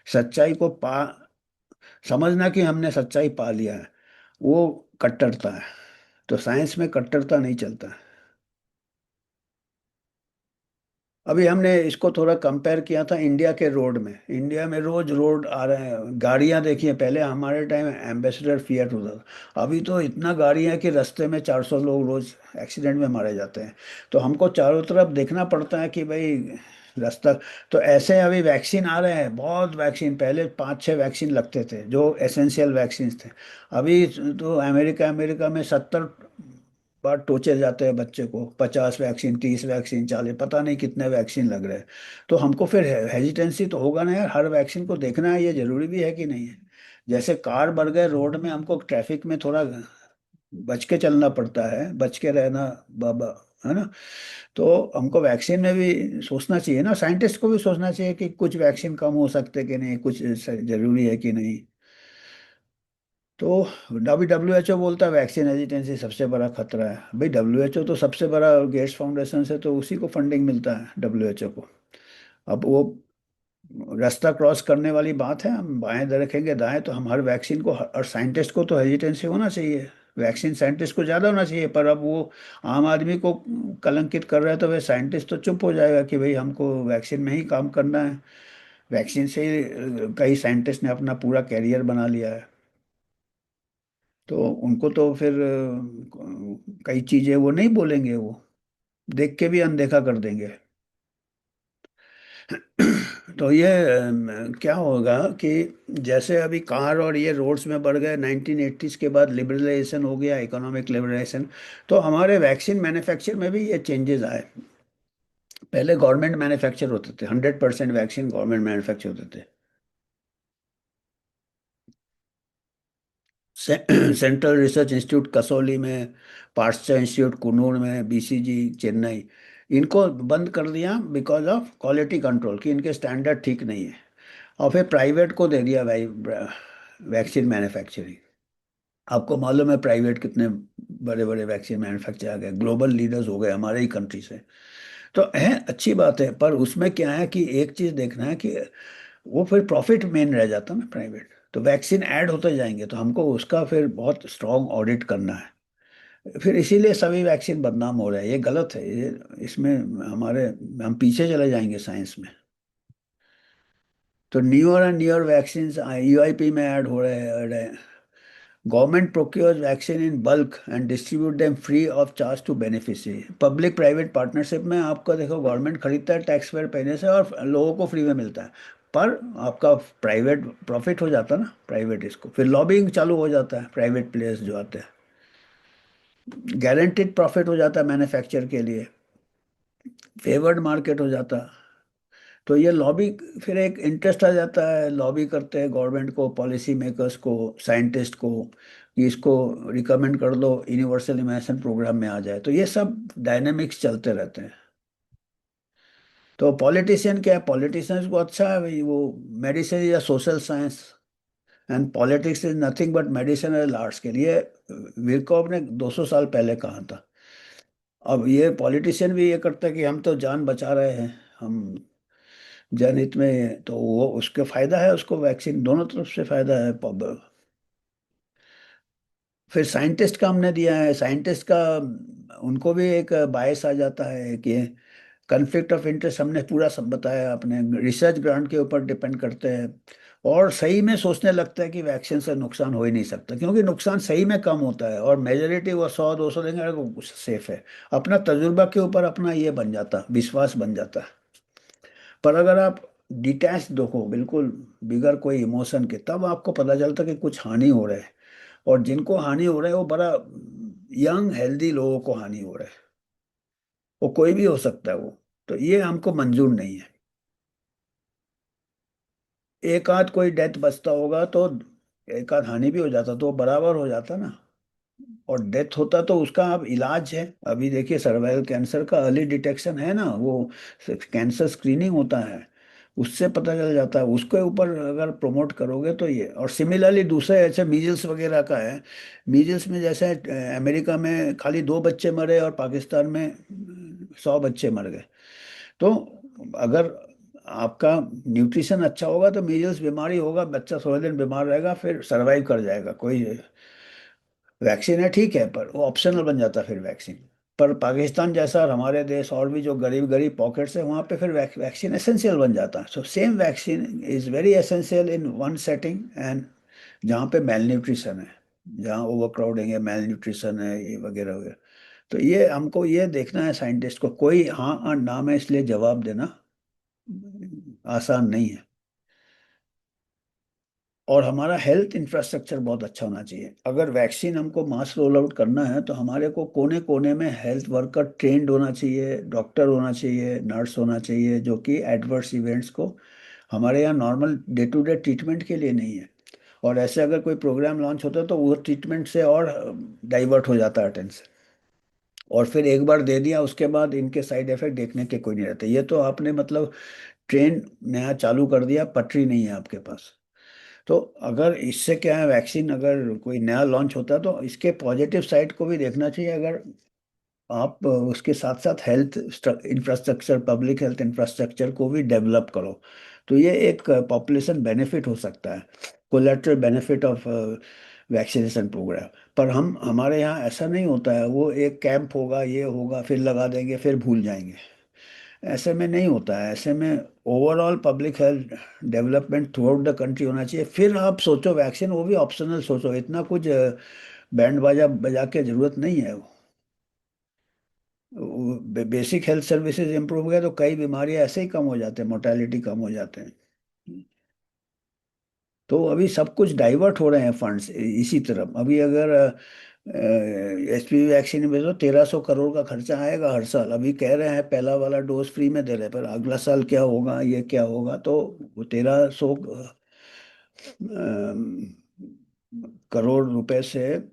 सच्चाई को समझना कि हमने सच्चाई पा लिया है, वो कट्टरता है। तो साइंस में कट्टरता नहीं चलता है। अभी हमने इसको थोड़ा कंपेयर किया था इंडिया के रोड में, इंडिया में रोज रोड आ रहे हैं गाड़ियां, देखिए पहले हमारे टाइम एम्बेसडर फिएट होता था, अभी तो इतना गाड़ियां कि रास्ते में 400 लोग रोज एक्सीडेंट में मारे जाते हैं। तो हमको चारों तरफ देखना पड़ता है कि भाई रास्ता। तो ऐसे अभी वैक्सीन आ रहे हैं, बहुत वैक्सीन, पहले 5-6 वैक्सीन लगते थे जो एसेंशियल वैक्सीन थे। अभी तो अमेरिका अमेरिका में 70 बार टोचे जाते हैं बच्चे को, 50 वैक्सीन, 30 वैक्सीन, 40, पता नहीं कितने वैक्सीन लग रहे हैं। तो हमको फिर हेजिटेंसी तो होगा ना यार, हर वैक्सीन को देखना है, ये जरूरी भी है कि नहीं है। जैसे कार बढ़ गए रोड में, हमको ट्रैफिक में थोड़ा बच के चलना पड़ता है, बच के रहना बाबा, है ना। तो हमको वैक्सीन में भी सोचना चाहिए ना, साइंटिस्ट को भी सोचना चाहिए कि कुछ वैक्सीन कम हो सकते कि नहीं, कुछ जरूरी है कि नहीं। तो WHO बोलता है वैक्सीन हेजिटेंसी सबसे बड़ा खतरा है। भाई WHO तो सबसे बड़ा गेट्स फाउंडेशन से तो उसी को फंडिंग मिलता है, WHO को। अब वो रास्ता क्रॉस करने वाली बात है, हम बाएं रखेंगे दाएं, तो हम हर वैक्सीन को, और साइंटिस्ट को तो हेजिटेंसी होना चाहिए, वैक्सीन साइंटिस्ट को ज़्यादा होना चाहिए, पर अब वो आम आदमी को कलंकित कर रहा है, तो वह साइंटिस्ट तो चुप हो जाएगा कि भाई हमको वैक्सीन में ही काम करना है। वैक्सीन से ही कई साइंटिस्ट ने अपना पूरा कैरियर बना लिया है। तो उनको तो फिर कई चीजें वो नहीं बोलेंगे, वो देख के भी अनदेखा कर देंगे। तो ये क्या होगा कि जैसे अभी कार और ये रोड्स में बढ़ गए, 1980s के बाद लिबरलाइजेशन हो गया, इकोनॉमिक लिबरलाइजेशन, तो हमारे वैक्सीन मैन्युफैक्चर में भी ये चेंजेस आए। पहले गवर्नमेंट मैन्युफैक्चर होते थे, 100% वैक्सीन गवर्नमेंट मैन्युफैक्चर होते थे। सेंट्रल रिसर्च इंस्टीट्यूट कसौली में, पाश्चर इंस्टीट्यूट कुन्नूर में, BCG चेन्नई, इनको बंद कर दिया बिकॉज ऑफ क्वालिटी कंट्रोल, कि इनके स्टैंडर्ड ठीक नहीं है। और फिर प्राइवेट को दे दिया भाई वैक्सीन मैन्युफैक्चरिंग। आपको मालूम है प्राइवेट कितने बड़े बड़े वैक्सीन मैन्युफैक्चर आ गए, ग्लोबल लीडर्स हो गए हमारे ही कंट्री से। तो है, अच्छी बात है, पर उसमें क्या है कि एक चीज़ देखना है कि वो फिर प्रॉफिट मेन रह जाता ना प्राइवेट। तो वैक्सीन ऐड होते जाएंगे, तो हमको उसका फिर बहुत स्ट्रॉन्ग ऑडिट करना है। फिर इसीलिए सभी वैक्सीन बदनाम हो रहे हैं, ये गलत है ये। इसमें हमारे, हम पीछे चले जाएंगे साइंस में। तो newer and newer vaccine UIP में ऐड हो रहे हैं, government procures vaccine in bulk and distribute them free of charge to beneficiary. Public private partnership में आपका देखो गवर्नमेंट खरीदता है टैक्स फेयर पहले से और लोगों को फ्री में मिलता है। पर आपका प्राइवेट प्रॉफिट हो जाता है ना, प्राइवेट इसको फिर लॉबिंग चालू हो जाता है, प्राइवेट प्लेयर्स जो आते हैं गारंटेड प्रॉफिट हो जाता है मैन्युफैक्चर के लिए, फेवर्ड मार्केट हो जाता है। तो ये लॉबी, फिर एक इंटरेस्ट आ जाता है, लॉबी करते हैं गवर्नमेंट को, पॉलिसी मेकर्स को, साइंटिस्ट को कि इसको रिकमेंड कर दो यूनिवर्सल इम्यूनाइजेशन प्रोग्राम में आ जाए। तो ये सब डायनेमिक्स चलते रहते हैं। तो पॉलिटिशियन क्या है, पॉलिटिशियंस को अच्छा है भाई, वो मेडिसिन या social science and politics is nothing but medicine as large के लिए विरकॉप ने 200 साल पहले कहा था। अब ये पॉलिटिशियन भी ये करता है कि हम तो जान बचा रहे हैं, हम जनहित में, तो वो उसके फायदा है, उसको वैक्सीन दोनों तरफ से फायदा है। फिर साइंटिस्ट का हमने दिया है, साइंटिस्ट का उनको भी एक बायस आ जाता है कि कन्फ्लिक्ट ऑफ इंटरेस्ट हमने पूरा सब बताया, अपने रिसर्च ग्रांट के ऊपर डिपेंड करते हैं और सही में सोचने लगता है कि वैक्सीन से नुकसान हो ही नहीं सकता, क्योंकि नुकसान सही में कम होता है और मेजोरिटी वो 100-200 देंगे, अरे वो सेफ है। अपना तजुर्बा के ऊपर अपना ये बन जाता, विश्वास बन जाता है। पर अगर आप डिटैच देखो बिल्कुल बिगर कोई इमोशन के, तब आपको पता चलता कि कुछ हानि हो रहा है। और जिनको हानि हो रहा है वो बड़ा यंग हेल्दी लोगों को हानि हो रहा है, वो कोई भी हो सकता है वो। तो ये हमको मंजूर नहीं है। एक आध कोई डेथ बचता होगा तो एक आध हानि भी हो जाता तो वो बराबर हो जाता ना। और डेथ होता तो उसका अब इलाज है, अभी देखिए सर्वाइकल कैंसर का अर्ली डिटेक्शन है ना, वो कैंसर स्क्रीनिंग होता है, उससे पता चल जाता है। उसके ऊपर अगर प्रमोट करोगे तो ये, और सिमिलरली दूसरे ऐसे मीजल्स वगैरह का है। मीजल्स में जैसे अमेरिका में खाली 2 बच्चे मरे और पाकिस्तान में 100 बच्चे मर गए। तो अगर आपका न्यूट्रिशन अच्छा होगा तो मीजल्स बीमारी होगा, बच्चा 16 दिन बीमार रहेगा, फिर सरवाइव कर जाएगा। कोई वैक्सीन है ठीक है, पर वो ऑप्शनल बन जाता है फिर वैक्सीन। पर पाकिस्तान जैसा और हमारे देश और भी जो गरीब गरीब पॉकेट्स है वहाँ पे फिर वैक्सीन एसेंशियल बन जाता है। So same vaccine is very essential in one setting, and जहाँ पे मेल न्यूट्रिशन है, जहाँ ओवर क्राउडिंग है, मेल न्यूट्रिशन है, ये वगैरह वगैरह। तो ये हमको ये देखना है, साइंटिस्ट को कोई हाँ और ना में इसलिए जवाब देना आसान नहीं है। और हमारा हेल्थ इंफ्रास्ट्रक्चर बहुत अच्छा होना चाहिए। अगर वैक्सीन हमको मास रोल आउट करना है तो हमारे को कोने कोने में हेल्थ वर्कर ट्रेंड होना चाहिए, डॉक्टर होना चाहिए, नर्स होना चाहिए, जो कि एडवर्स इवेंट्स को, हमारे यहाँ normal day to day treatment के लिए नहीं है। और ऐसे अगर कोई प्रोग्राम लॉन्च होता है तो वो ट्रीटमेंट से और डाइवर्ट हो जाता है अटेंशन। और फिर एक बार दे दिया उसके बाद इनके साइड इफेक्ट देखने के कोई नहीं रहते। ये तो आपने मतलब ट्रेन नया चालू कर दिया, पटरी नहीं है आपके पास। तो अगर इससे क्या है, वैक्सीन अगर कोई नया लॉन्च होता है तो इसके पॉजिटिव साइड को भी देखना चाहिए। अगर आप उसके साथ साथ health infrastructure, public health infrastructure को भी डेवलप करो, तो ये एक पॉपुलेशन बेनिफिट हो सकता है, collateral benefit of vaccination programme. पर हम हमारे यहाँ ऐसा नहीं होता है, वो एक कैंप होगा, ये होगा, फिर लगा देंगे, फिर भूल जाएंगे। ऐसे में नहीं होता है, ऐसे में overall public health development through out the country होना चाहिए। फिर आप सोचो वैक्सीन, वो भी ऑप्शनल सोचो, इतना कुछ बैंड बाजा बजा के जरूरत नहीं है। बेसिक हेल्थ सर्विसेज इंप्रूव हो गया तो कई बीमारियां ऐसे ही कम हो जाते हैं, मोर्टेलिटी कम हो जाते हैं। तो अभी सब कुछ डाइवर्ट हो रहे हैं फंड्स इसी तरफ। अभी अगर एचपीवी वैक्सीन में तो 1300 करोड़ का खर्चा आएगा हर साल। अभी कह रहे हैं पहला वाला डोज फ्री में दे रहे हैं, पर अगला साल क्या होगा, ये क्या होगा, तो वो 1300 करोड़ रुपए से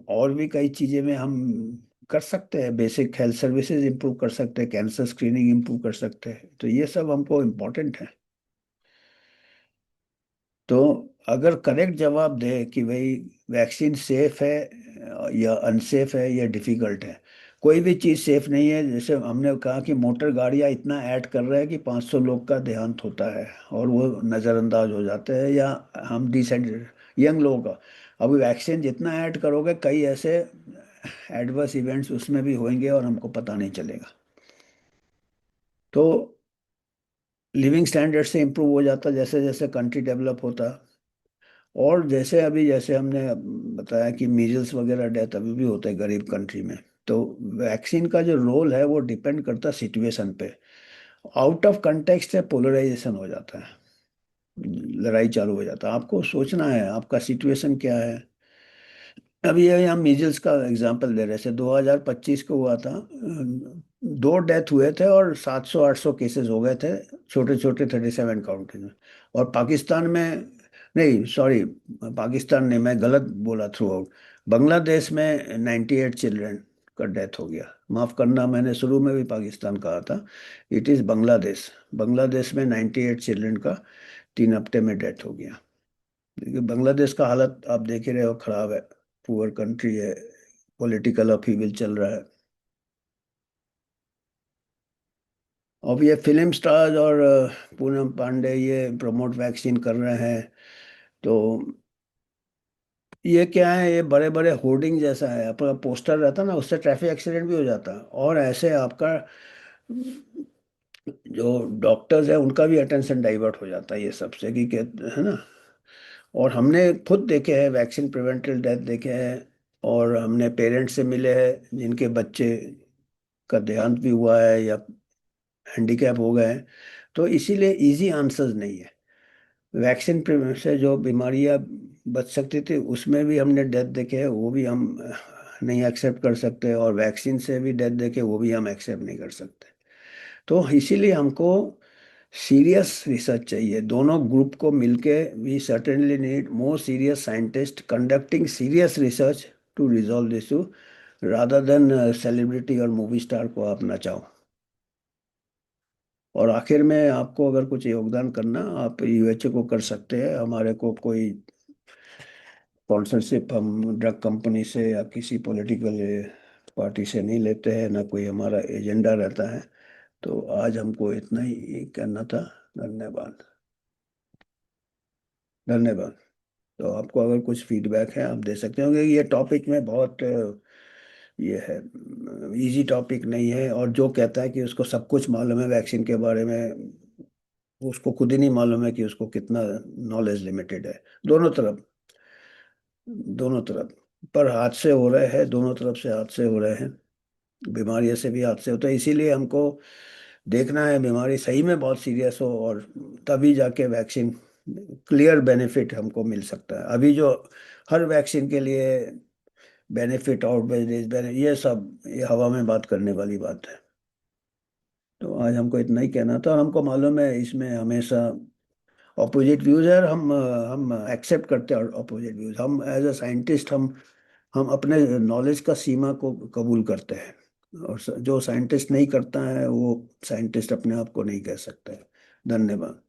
और भी कई चीजें में हम कर सकते हैं। बेसिक हेल्थ सर्विसेज इंप्रूव कर सकते हैं, कैंसर स्क्रीनिंग इंप्रूव कर सकते हैं, तो ये सब हमको इम्पोर्टेंट है। तो अगर करेक्ट जवाब दे कि भाई वैक्सीन सेफ है या अनसेफ है या डिफिकल्ट है, कोई भी चीज़ सेफ नहीं है। जैसे हमने कहा कि मोटर गाड़ियाँ इतना ऐड कर रहे हैं कि 500 लोग का देहांत होता है और वो नज़रअंदाज हो जाते हैं, या हम डिसेंट यंग लोगों का। अभी वैक्सीन जितना ऐड करोगे कई ऐसे एडवर्स इवेंट्स उसमें भी होंगे और हमको पता नहीं चलेगा। तो लिविंग स्टैंडर्ड से इम्प्रूव हो जाता जैसे जैसे कंट्री डेवलप होता। और जैसे अभी जैसे हमने बताया कि मीजल्स वगैरह डेथ अभी भी होते हैं गरीब कंट्री में, तो वैक्सीन का जो रोल है वो डिपेंड करता है सिचुएशन पे। आउट ऑफ कंटेक्स्ट से पोलराइजेशन हो जाता है, लड़ाई चालू हो जाता है। आपको सोचना है आपका सिचुएशन क्या है। अभी ये हम मीजल्स का एग्जांपल दे रहे थे, 2025 को हुआ था। दो डेथ हुए थे और 700-800 केसेस हो गए थे, छोटे छोटे 37 काउंटी में। और पाकिस्तान में, नहीं सॉरी, पाकिस्तान ने, मैं गलत बोला थ्रू आउट, बांग्लादेश में 98 चिल्ड्रन का डेथ हो गया। माफ करना, मैंने शुरू में भी पाकिस्तान कहा था। It is Bangladesh. बांग्लादेश में 98 चिल्ड्रन का 3 हफ्ते में डेथ हो गया। देखिए बांग्लादेश का हालत आप देख ही रहे हो, खराब है। पुअर कंट्री है, पॉलिटिकल अपहीवल चल रहा है। अब ये फिल्म स्टार्स और पूनम पांडे ये प्रमोट वैक्सीन कर रहे हैं, तो ये क्या है, ये बड़े बड़े होर्डिंग जैसा है, आपका पोस्टर रहता है ना, उससे ट्रैफिक एक्सीडेंट भी हो जाता है। और ऐसे आपका जो डॉक्टर्स है उनका भी अटेंशन डाइवर्ट हो जाता है ये सबसे, कि है ना। और हमने खुद देखे हैं वैक्सीन प्रिवेंटेड डेथ देखे हैं। और हमने पेरेंट्स से मिले हैं जिनके बच्चे का देहांत भी हुआ है या हैंडीकैप हो गए हैं। तो इसीलिए इजी आंसर्स नहीं है। वैक्सीन से जो बीमारियां बच सकती थी उसमें भी हमने डेथ देखे हैं, वो भी हम नहीं एक्सेप्ट कर सकते। और वैक्सीन से भी डेथ देखे, वो भी हम एक्सेप्ट नहीं कर सकते। तो इसीलिए हमको सीरियस रिसर्च चाहिए, दोनों ग्रुप को मिलके। We certainly need more serious scientist conducting serious research to resolve this issue, rather than celebrity और मूवी स्टार को आप नचाओ। और आखिर में आपको अगर कुछ योगदान करना, आप यूएचए को कर सकते हैं। हमारे को कोई स्पॉन्सरशिप हम ड्रग कंपनी से या किसी पॉलिटिकल पार्टी से नहीं लेते हैं, ना कोई हमारा एजेंडा रहता है। तो आज हमको इतना ही करना था। धन्यवाद। धन्यवाद। तो आपको अगर कुछ फीडबैक है आप दे सकते हो, क्योंकि ये टॉपिक में बहुत ये है, इजी टॉपिक नहीं है। और जो कहता है कि उसको सब कुछ मालूम है वैक्सीन के बारे में, उसको खुद ही नहीं मालूम है कि उसको कितना नॉलेज लिमिटेड है। दोनों तरफ, दोनों तरफ पर हादसे हो रहे हैं, दोनों तरफ से हादसे हो रहे हैं। बीमारी से भी हादसे होते हैं, इसीलिए हमको देखना है बीमारी सही में बहुत सीरियस हो, और तभी जाके वैक्सीन क्लियर बेनिफिट हमको मिल सकता है। अभी जो हर वैक्सीन के लिए बेनिफिट आउटवेज ये सब, ये हवा में बात करने वाली बात है। तो आज हमको इतना ही कहना था। और हमको मालूम है इसमें हमेशा अपोजिट व्यूज है, और हम एक्सेप्ट करते हैं अपोजिट व्यूज। हम एज अ साइंटिस्ट हम अपने नॉलेज का सीमा को कबूल करते हैं। और जो साइंटिस्ट नहीं करता है वो साइंटिस्ट अपने आप को नहीं कह सकता है। धन्यवाद।